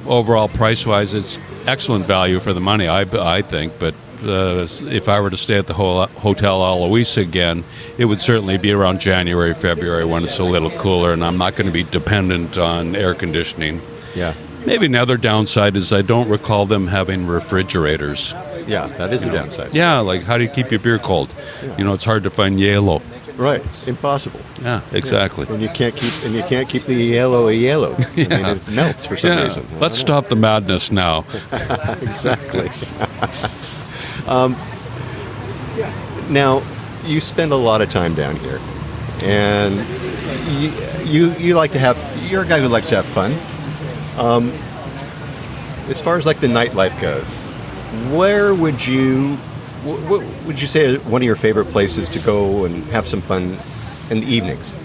Overall, price-wise, it's excellent value for the money, I think. But if I were to stay at the Hotel Eloisa again, it would certainly be around January, February, when it's a little cooler, and I'm not going to be dependent on air conditioning. Yeah. Maybe another downside is I don't recall them having refrigerators. Yeah, that is a downside. Yeah, like how do you keep your beer cold? Yeah. It's hard to find yellow. Right, impossible. Yeah, exactly. And you can't keep the yellow yellow. I mean, it melts for some reason. Let's stop the madness now. Exactly. Now, you spend a lot of time down here, and you like to have. You're a guy who likes to have fun. As far as like the nightlife goes, where would you? What would you say is one of your favorite places to go and have some fun in the evenings?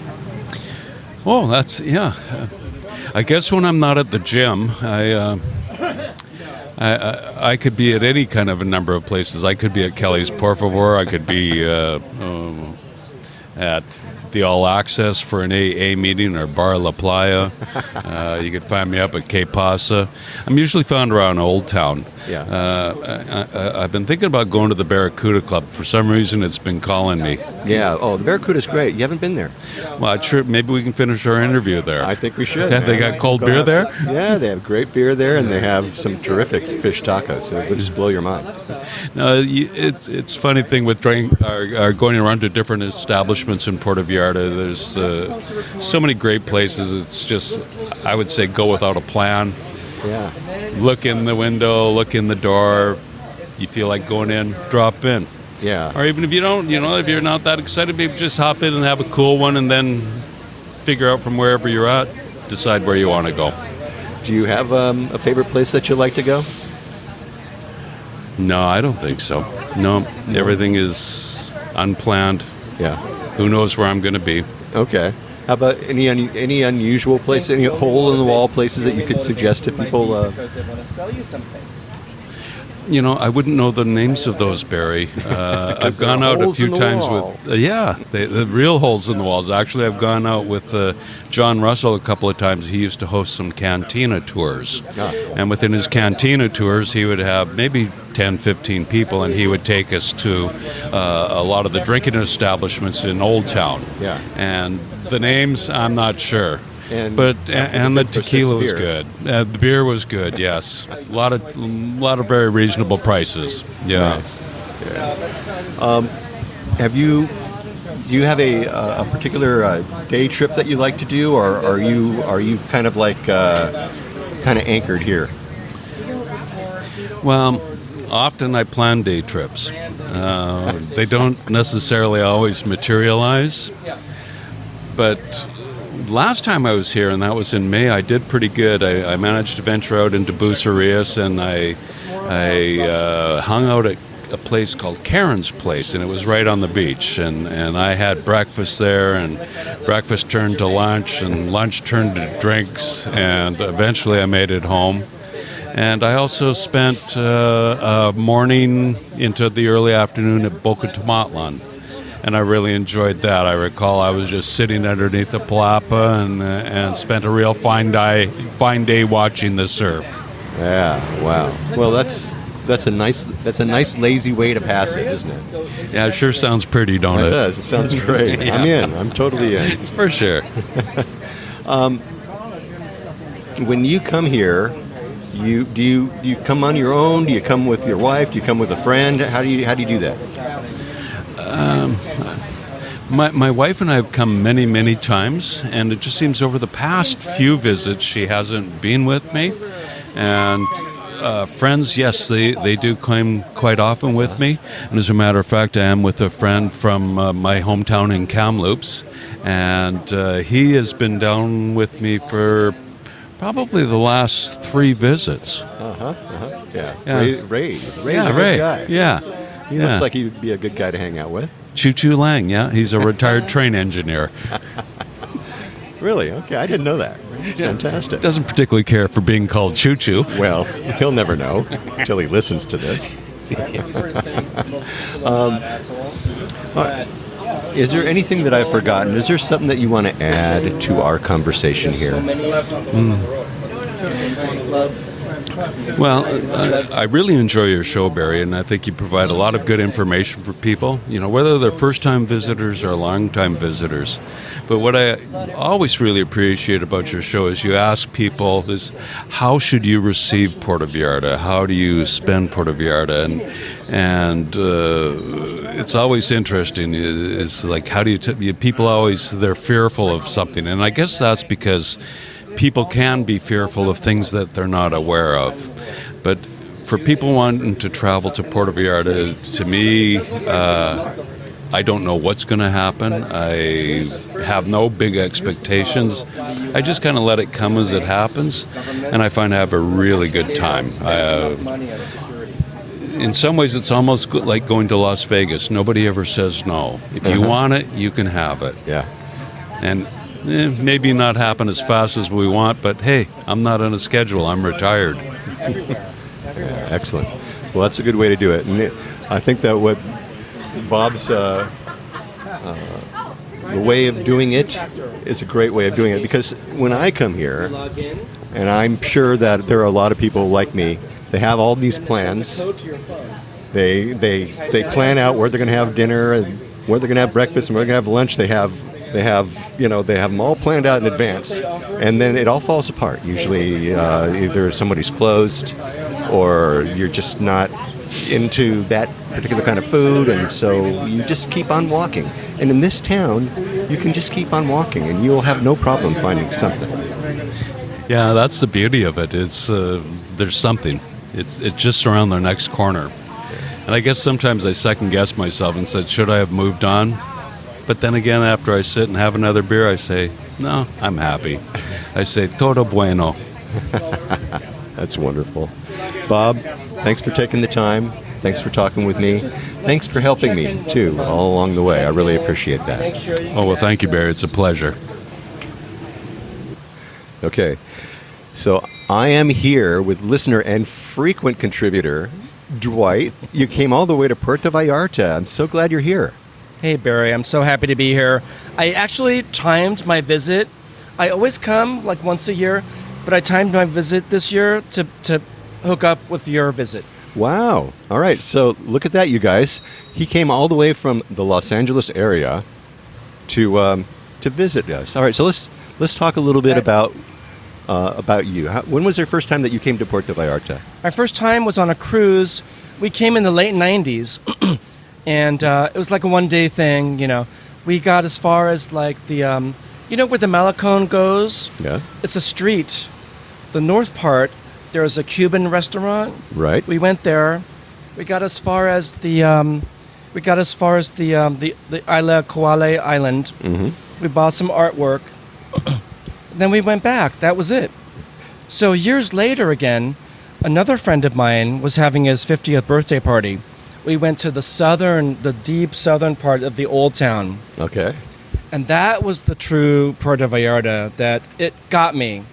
Oh, that's I guess when I'm not at the gym, I could be at any kind of a number of places. I could be at Kelly's Por Favor. I could be at the All Access for an AA meeting, or Bar La Playa. You could find me up at Que Pasa. I'm usually found around Old Town. Yeah. I've been thinking about going to the Barracuda Club. For some reason, it's been calling me. Yeah. Oh, the Barracuda's great. You haven't been there. Well, sure. Maybe we can finish our interview there. I think we should. Yeah, they got cold beer there? Yeah, they have great beer there, and they have some terrific fish tacos. It would just blow your mind. No, it's funny thing with going around to different establishments in Puerto Vallarta. There's so many great places. It's just, I would say, go without a plan. Yeah. Look in the window, look in the door. You feel like going in, drop in. Yeah. Or even if you don't, if you're not that excited, maybe just hop in and have a cool one, and then figure out from wherever you're at, decide where you want to go. Do you have a favorite place that you like to go? No, I don't think so. No, everything is unplanned. Yeah. Who knows where I'm going to be? Okay. How about any unusual places, any hole-in-the-wall places that you could suggest to people? I wouldn't know the names of those, Barry. I've gone out a few times with... the real holes in the walls. Actually, I've gone out with John Russell a couple of times. He used to host some cantina tours. And within his cantina tours, he would have maybe 10, 15 people, and he would take us to a lot of the drinking establishments in Old Town. Yeah. And the names, I'm not sure. And the tequila was good. The beer was good. Yes, a lot of very reasonable prices. Yeah. Nice. Yeah. Do you have a particular day trip that you like to do, or are you kind of like kind of anchored here? Well, often I plan day trips. They don't necessarily always materialize, but last time I was here, and that was in May, I did pretty good. I managed to venture out into Bucerias, and I hung out at a place called Karen's Place, and it was right on the beach. And I had breakfast there, and breakfast turned to lunch, and lunch turned to drinks, and eventually I made it home. And I also spent a morning into the early afternoon at Boca Tomatlan. And I really enjoyed that. I recall I was just sitting underneath the palapa and spent a real fine day watching the surf. Yeah. Wow. Well, that's a nice lazy way to pass it, isn't it? Yeah, it sure sounds pretty, don't It it? does. It sounds great. Yeah. I'm in. I'm totally in. For sure. When you come here, do you come on your own? Do you come with your wife? Do you come with a friend? How do you do that? My wife and I have come many, many times, and it just seems over the past few visits she hasn't been with me. And friends, yes, they do come quite often with me. And as a matter of fact, I am with a friend from my hometown in Kamloops, and he has been down with me for probably the last 3 visits. Yeah. Yeah. Ray's a Yeah, good Ray. guy. Yeah. He looks like he'd be a good guy to hang out with. Choo Choo Lang, yeah. He's a retired train engineer. Really? Okay, I didn't know that. Fantastic. Doesn't particularly care for being called Choo Choo. Well, he'll never know until he listens to this. Is there anything that I've forgotten? Is there something that you want to add to our conversation here? Well, I really enjoy your show, Barry, and I think you provide a lot of good information for people, whether they're first-time visitors or long-time visitors. But what I always really appreciate about your show is you ask people is, how should you receive Puerto Vallarta? How do you spend Puerto Vallarta? And it's always interesting. Is like, how do you people always, they're fearful of something. And I guess that's because people can be fearful of things that they're not aware of. But for people wanting to travel to Puerto Vallarta, to me, I don't know what's going to happen. I have no big expectations. I just kind of let it come as it happens, and I find I have a really good time. In some ways, it's almost like going to Las Vegas. Nobody ever says no. If you want it, you can have it. Yeah. And maybe not happen as fast as we want, but hey, I'm not on a schedule. I'm retired. Yeah, excellent. Well, that's a good way to do it. And I think that what Bob's the way of doing it is a great way of doing it, because when I come here, and I'm sure that there are a lot of people like me, they have all these plans. They plan out where they're going to have dinner and where they're going to have breakfast and where they're going to have lunch. They have them all planned out in advance, and then it all falls apart. Usually, either somebody's closed, or you're just not into that particular kind of food, and so you just keep on walking. And in this town, you can just keep on walking, and you'll have no problem finding something. Yeah, that's the beauty of it. It's there's something. It's just around the next corner. And I guess sometimes I second guess myself and said, should I have moved on? But then again, after I sit and have another beer, I say, no, I'm happy. I say, todo bueno. That's wonderful. Bob, thanks for taking the time. Thanks for talking with me. Thanks for helping me, too, all along the way. I really appreciate that. Oh, well, thank you, Barry. It's a pleasure. Okay, so I am here with listener and frequent contributor, Dwight. You came all the way to Puerto Vallarta. I'm so glad you're here. Hey, Barry. I'm so happy to be here. I actually timed my visit. I always come like once a year, but I timed my visit this year to hook up with your visit. Wow. All right, so look at that, you guys. He came all the way from the Los Angeles area to visit us. All right, so let's talk a little bit about you. When was the first time that you came to Puerto Vallarta? My first time was on a cruise. We came in the late 90s, and it was like a one-day thing, We got as far as like the, where the Malecón goes? Yeah. It's a street. The north part, there's a Cuban restaurant. Right. We went there. We got as far as the Isla Koale Island. Mm-hmm. We bought some artwork. Then we went back. That was it. So years later again, another friend of mine was having his 50th birthday party. We went to the deep southern part of the old town. Okay. And that was the true Puerto Vallarta that it got me.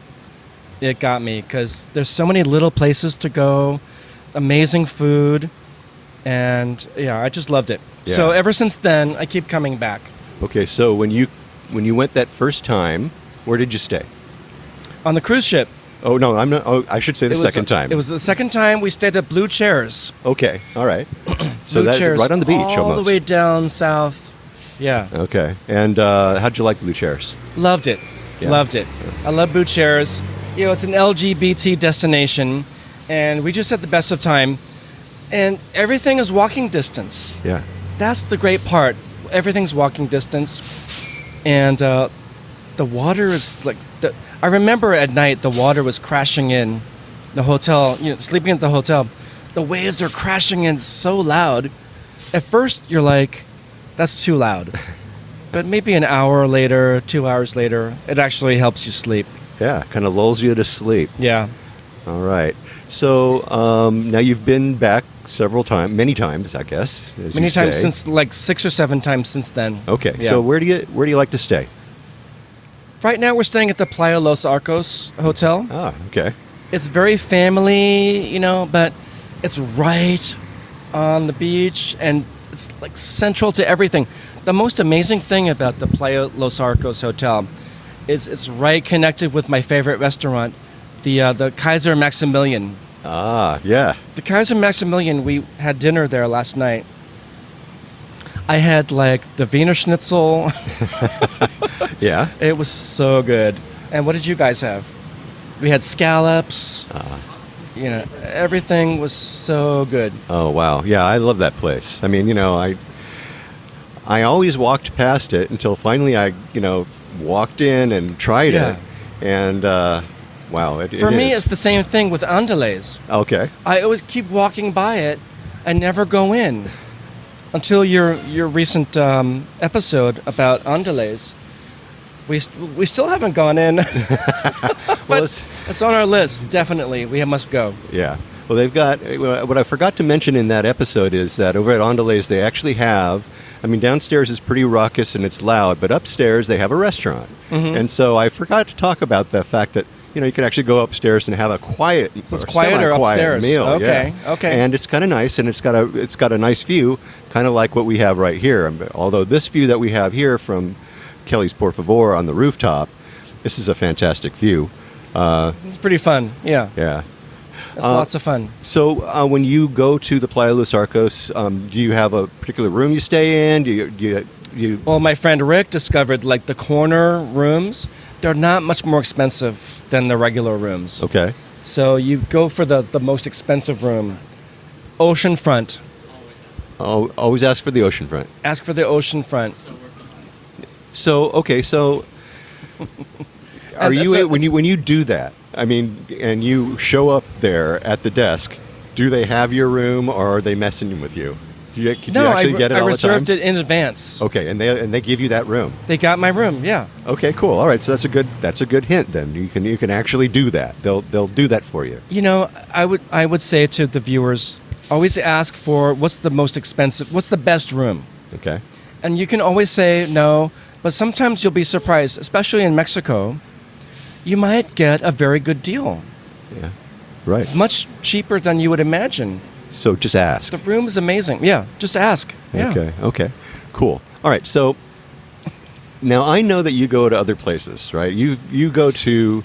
It got me because there's so many little places to go, amazing food, and yeah, I just loved it. Yeah. So ever since then, I keep coming back. Okay, so when you went that first time, where did you stay? On the cruise ship, Oh no, I'm not. Oh, I should say the second time. It was the second time we stayed at Blue Chairs. Okay, all right. So Blue that's Chairs right on the beach, all almost. the way down south. Yeah, Okay, and how'd you like Blue Chairs? loved it. Yeah. Loved it. I love Blue Chairs. You know, it's an LGBT destination, and we just had the best of time. And everything is walking distance. Yeah. That's the great part. Everything's walking distance, and the water is like. I remember at night the water was crashing in the hotel. You know, sleeping at the hotel, the waves are crashing in so loud. At first, you're like, "That's too loud," but maybe an hour later, 2 hours later, it actually helps you sleep. Yeah, kind of lulls you to sleep. Yeah. All right. So now you've been back many times, I guess. As Many you times say. since, like 6 or 7 times since then. Okay. Yeah. So where do you like to stay? Right now we're staying at the Playa Los Arcos Hotel. Ah, okay. It's very family, you know, but it's right on the beach and it's like central to everything. The most amazing thing about the Playa Los Arcos Hotel is it's right connected with my favorite restaurant, the Kaiser Maximilian. Ah, yeah. The Kaiser Maximilian, we had dinner there last night. I had like the Wiener Schnitzel. Yeah. It was so good. And what did you guys have? We had scallops. You know, everything was so good. Oh, wow. Yeah, I love that place. I mean, I always walked past it until finally I, walked in and tried Yeah. it. And, wow. For me, is. it's the same thing with Andalays. Okay. I always keep walking by it and never go in until your recent episode about Andalays. We still haven't gone in. Well, But it's on our list, definitely. We must go. yeah. Well, they've got, what I forgot to mention in that episode is that over at Andalays, they actually have, downstairs is pretty raucous and it's loud, but upstairs they have a restaurant. Mm-hmm. And so I forgot to talk about the fact that, you can actually go upstairs and have a quiet, So it's or quieter semi-quiet upstairs. meal. Okay, yeah. okay. And it's kind of nice, and it's got a nice view, kind of like what we have right here. Although this view that we have here from Kelly's Por Favor on the rooftop, this is a fantastic view. It's pretty fun. Yeah, Yeah. it's lots of fun. So when you go to the Playa Los Arcos, do you have a particular room you stay in? Do you Well, my friend Rick discovered like the corner rooms. They're not much more expensive than the regular rooms. Okay. So you go for the most expensive room, oceanfront. Oh, always ask for the oceanfront. Ask for the oceanfront. So okay, so are And you that's- when you do that? And you show up there at the desk. Do they have your room, or are they messing with you? Can you actually get it I all reserved the time? it in advance. Okay, and they give you that room. They got my room. Yeah. Okay, cool. All right, so that's a good hint. Then you can actually do that. They'll do that for you. You know, I would say to the viewers, always ask for what's the most expensive, what's the best room, Okay. and you can always say no. But sometimes you'll be surprised, especially in Mexico. You might get a very good deal, Yeah. Right. much cheaper than you would imagine. So just ask. The room is amazing. Yeah, just ask. Yeah. Okay. Okay. Cool. All right. So now I know that you go to other places, right? You go to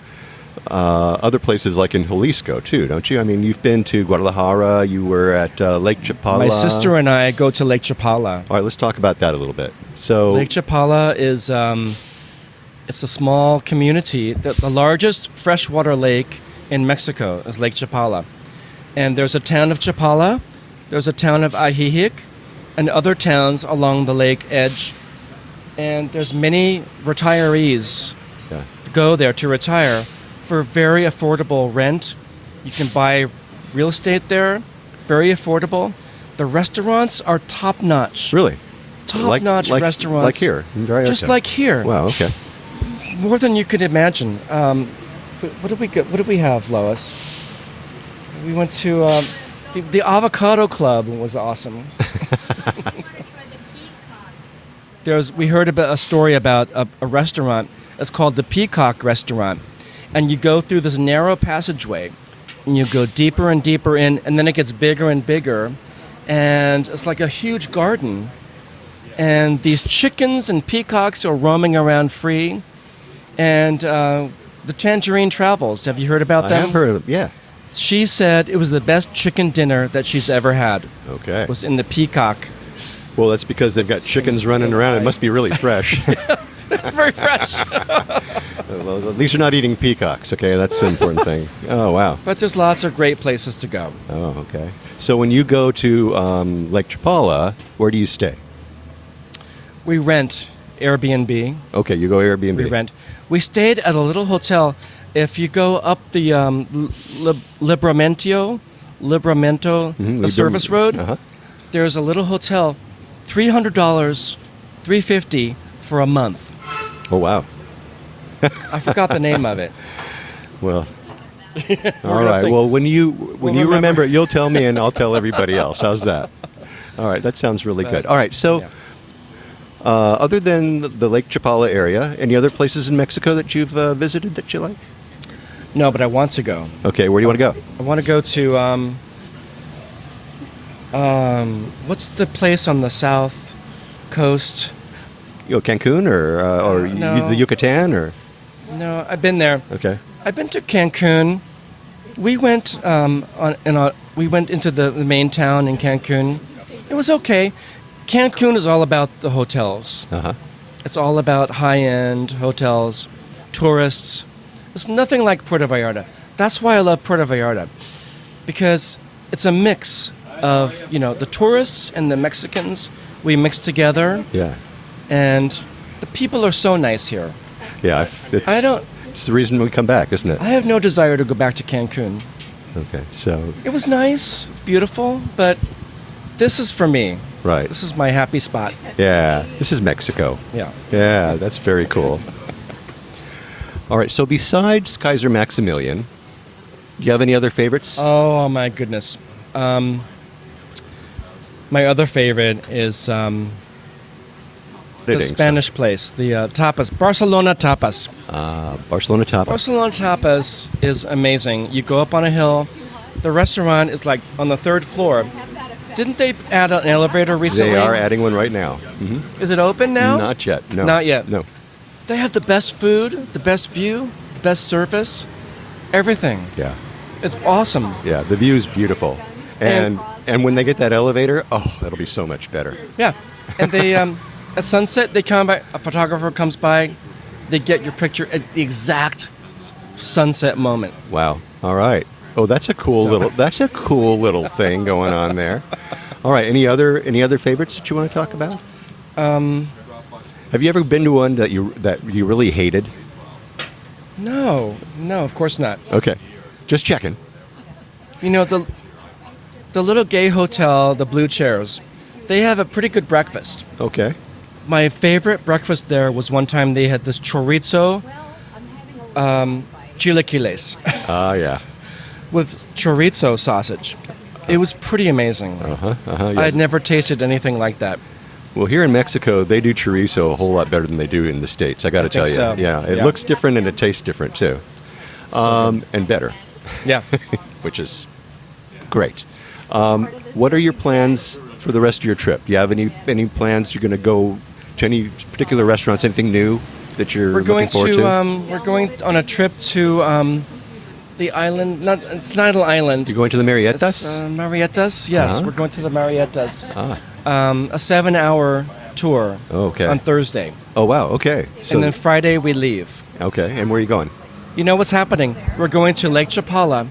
other places like in Jalisco too, don't you? You've been to Guadalajara. You were at Lake Chapala. My sister and I go to Lake Chapala. All right. Let's talk about that a little bit. So Lake Chapala is it's a small community. The largest freshwater lake in Mexico is Lake Chapala. And there's a town of Chapala, there's a town of Ajijic, and other towns along the lake edge. And there's many retirees yeah. go there to retire for very affordable rent. You can buy real estate there, very affordable. The restaurants are top notch. Really, Top-notch restaurants. like here, in Vallarta. Just like here. Wow. Okay. More than you could imagine. What did we have, Lois? We went to the Avocado Club. Was awesome. We heard about a story about a restaurant. It's called the Peacock Restaurant, and you go through this narrow passageway, and you go deeper and deeper in, and then it gets bigger and bigger, and it's like a huge garden. And these chickens and peacocks are roaming around free. And the Tangerine Travels. Have you heard about I them? have heard of them. Yeah. She said it was the best chicken dinner that she's ever had. Okay. It was in the Peacock. Well, that's because they've got chickens running around. It must be really fresh. It's very fresh. Well, at least you're not eating peacocks, okay? That's the important thing. Oh, wow. But there's lots of great places to go. Oh, okay. So when you go to Lake Chapala, where do you stay? We rent Airbnb. Okay, you go Airbnb. We rent. We stayed at a little hotel. If you go up the Libramento, the service road, Uh-huh. there's a little hotel, $300, $350 for a month. Oh, wow. I forgot the name of it. Well, all gonna right. think- Well, when you remember. remember it, you'll tell me, and I'll tell everybody else. How's that? All right, that sounds really good. All right, so Yeah. other than the Lake Chapala area, any other places in Mexico that you've visited that you like? No, but I want to go. Okay, where do you want to go? I want to go to what's the place on the south coast? You know, Cancun or No. the Yucatan or No, I've been there. okay. I've been to Cancun. We went we went into the main town in Cancun. It was okay. Cancun is all about the hotels. Uh-huh. It's all about high-end hotels, tourists. It's nothing like Puerto Vallarta. That's why I love Puerto Vallarta, because it's a mix of the tourists and the Mexicans. We mix together, Yeah. and the people are so nice here. Yeah, it's the reason we come back, isn't it? I have no desire to go back to Cancun. Okay. So, It was nice, it's beautiful, but this is for me. right. This is my happy spot. Yeah, this is Mexico. Yeah. Yeah, that's very cool. All right, so besides Kaiser Maximilian, do you have any other favorites? Oh my goodness. My other favorite is the Fitting, Spanish place, the tapas, Barcelona tapas. Barcelona Tapas. Barcelona tapas is amazing. You go up on a hill. The restaurant is like on the third floor. Didn't they add an elevator recently? They are adding one right now. Is it open now? Not yet. No. Not yet. No. They have the best food, the best view, the best service, everything. Yeah. It's awesome. Yeah. The view is beautiful, and when they get that elevator, oh, that'll be so much better. Yeah. And they at sunset they come by. A photographer comes by. They get your picture at the exact sunset moment. Wow. All right. Oh, that's a cool little thing going on there. All right. Any other favorites that you want to talk about? Have you ever been to one that you really hated? No, of course not. Okay. Just checking. The little gay hotel, the Blue Chairs, they have a pretty good breakfast. Okay. My favorite breakfast there was one time they had this chorizo chilaquiles Ah, yeah. with chorizo sausage. It was pretty amazing. Yeah. I had never tasted anything like that. Well, here in Mexico, they do chorizo a whole lot better than they do in the States. I got to tell you. so. Yeah, it Yeah. looks different and it tastes different too, and better, Yeah. which is great. What are your plans for the rest of your trip? Do you have any plans? You're going to go to any particular restaurants? Anything new that you're We're going looking forward to? we're going on a trip to the island. It's not an island. You're going to the Marietas? It's, Marietas. Yes, Uh-huh. we're going to the Marietas. Ah. A 7-hour tour. Okay. On Thursday, Oh wow. Okay. So and then Friday we leave. okay. And where are you going? You know what's happening? We're going to Lake Chapala.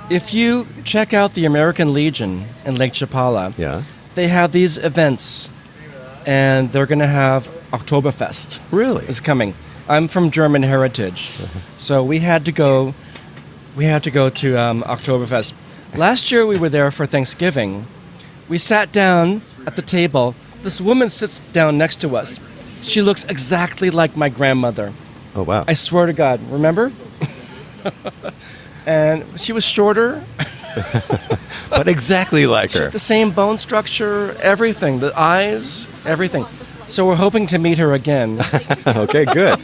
If you check out the American Legion in Lake Chapala, Yeah. they have these events, and they're going to have Oktoberfest. Really? Is coming. I'm from German heritage, so we had to go. We had to go to Oktoberfest. Last year we were there for Thanksgiving. We sat down at the table. This woman sits down next to us. She looks exactly like my grandmother. Oh wow. I swear to God. Remember? And she was shorter. But exactly like She her. had the same bone structure, everything, the eyes, everything. So we're hoping to meet her again. Okay, good.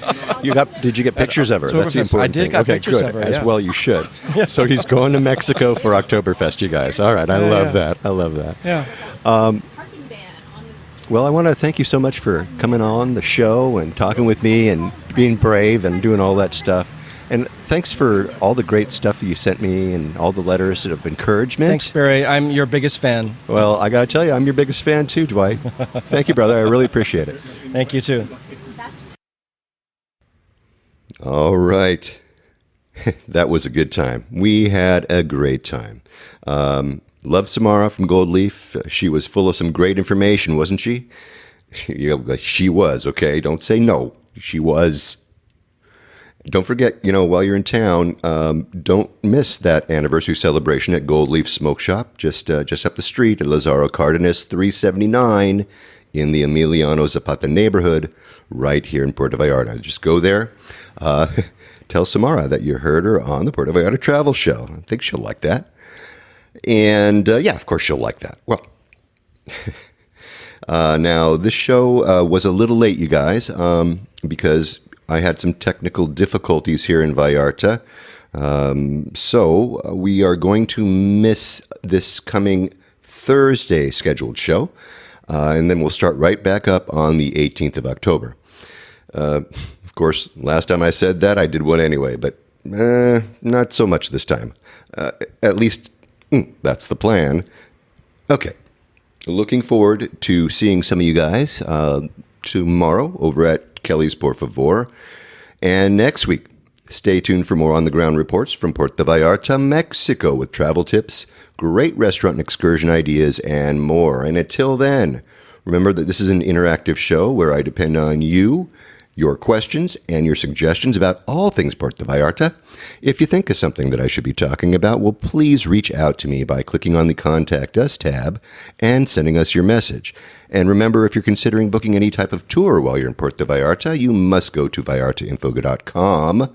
Did you get pictures of her? That's the Oktoberfest. important I did thing. got Okay, pictures good. of her, As yeah. well you should. So he's going to Mexico for Oktoberfest, you guys. All right, I love that. I love that. Yeah. Well, I want to thank you so much for coming on the show and talking with me and being brave and doing all that stuff. And thanks for all the great stuff you sent me and all the letters of encouragement. Thanks, Barry. I'm your biggest fan. Well, I got to tell you, I'm your biggest fan too, Dwight. Thank you, brother. I really appreciate it. Thank you, too. All right. That was a good time. We had a great time. Love Samara from Gold Leaf. She was full of some great information, wasn't she? She was, okay? Don't say no. She was. Don't forget, while you're in town, don't miss that anniversary celebration at Gold Leaf Smoke Shop, just up the street at Lazaro Cardenas 379 in the Emiliano Zapata neighborhood, right here in Puerto Vallarta. Just go there. Tell Samara that you heard her on the Puerto Vallarta Travel Show. I think she'll like that. And, of course she'll like that. Well, now, this show was a little late, you guys, because I had some technical difficulties here in Vallarta. So we are going to miss this coming Thursday scheduled show. And then we'll start right back up on the 18th of October. Of course, last time I said that, I did one anyway, but not so much this time. At least, that's the plan. Okay. Looking forward to seeing some of you guys tomorrow over at Kelly's Por Favor. And next week, stay tuned for more on-the-ground reports from Puerto Vallarta, Mexico, with travel tips, great restaurant and excursion ideas, and more. And until then, remember that this is an interactive show where I depend on you, your questions, and your suggestions about all things Puerto Vallarta. If you think of something that I should be talking about, well, please reach out to me by clicking on the Contact Us tab and sending us your message. And remember, if you're considering booking any type of tour while you're in Puerto Vallarta, you must go to vallartainfo.com.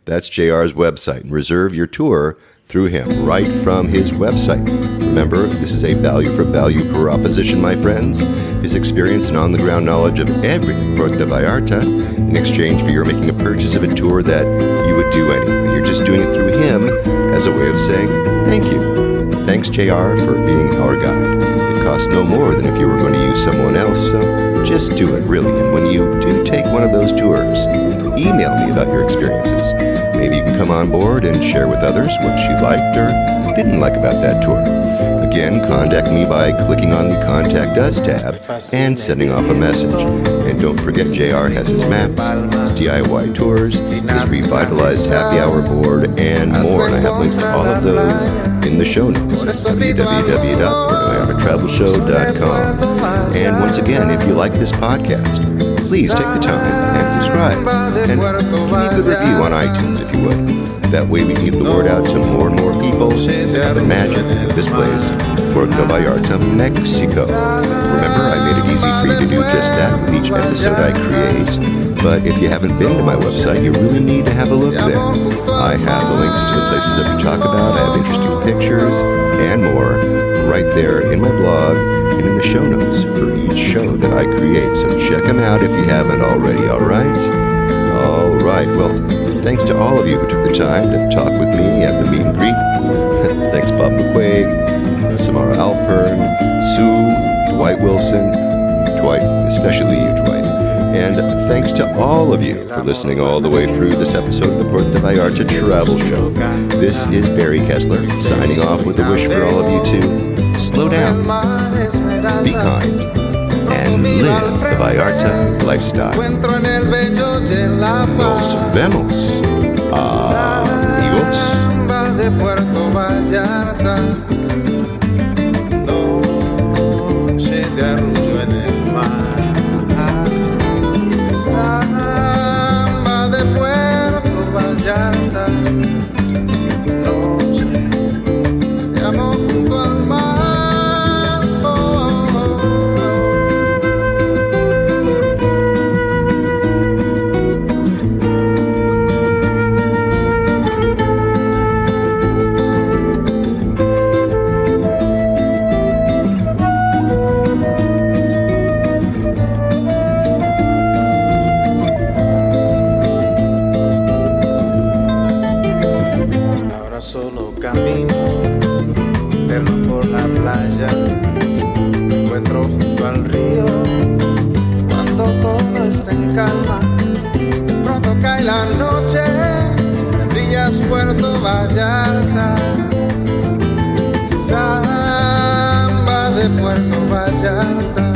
That's JR's website, and reserve your tour through him, right from his website. Remember, this is a value for value proposition, my friends. His experience and on-the-ground knowledge of everything Puerto Vallarta in exchange for your making a purchase of a tour that you would do anyway. You're just doing it through him as a way of saying thank you. Thanks, JR, for being our guide. It costs no more than if you were going to use someone else, so just do it, really. And when you do take one of those tours, email me about your experiences. Maybe you can come on board and share with others what you liked or didn't like about that tour. Again, contact me by clicking on the Contact Us tab and sending off a message. And don't forget, JR has his maps, his DIY tours, his revitalized happy hour board, and more. And I have links to all of those in the show notes at www.puertovallartatravelshow.com. And once again, if you like this podcast, please take the time and subscribe. And give me a good review on iTunes if you would. That way we can get the word out to more and more people about the magic of this place, Puerto Vallarta, Mexico. Remember, I made it easy for you to do just that with each episode I create. But if you haven't been to my website, you really need to have a look there. I have the links to the places that we talk about. I have interesting pictures and more right there in my blog and in the show notes for each show that I create. So check them out if you haven't already, all right? All right, well, thanks to all of you who took the time to talk with me at the meet and greet. Thanks, Bob McQuaig, Samara Alpern, Sue, Dwight Wilson, Dwight, especially you, Dwight. And thanks to all of you for listening all the way through this episode of the Puerto Vallarta Travel Show. This is Barry Kessler signing off with a wish for all of you to slow down, be kind, and live the Vallarta lifestyle. Nos vemos, amigos. De Puerto Vallarta, noche de arrullo en el mar. Samba de Puerto Vallarta, noche de amor junto al mar. Solo camino, perro por la playa, me encuentro junto al río, cuando todo está en calma, pronto cae la noche, me Cumbias Puerto Vallarta, samba de Puerto Vallarta.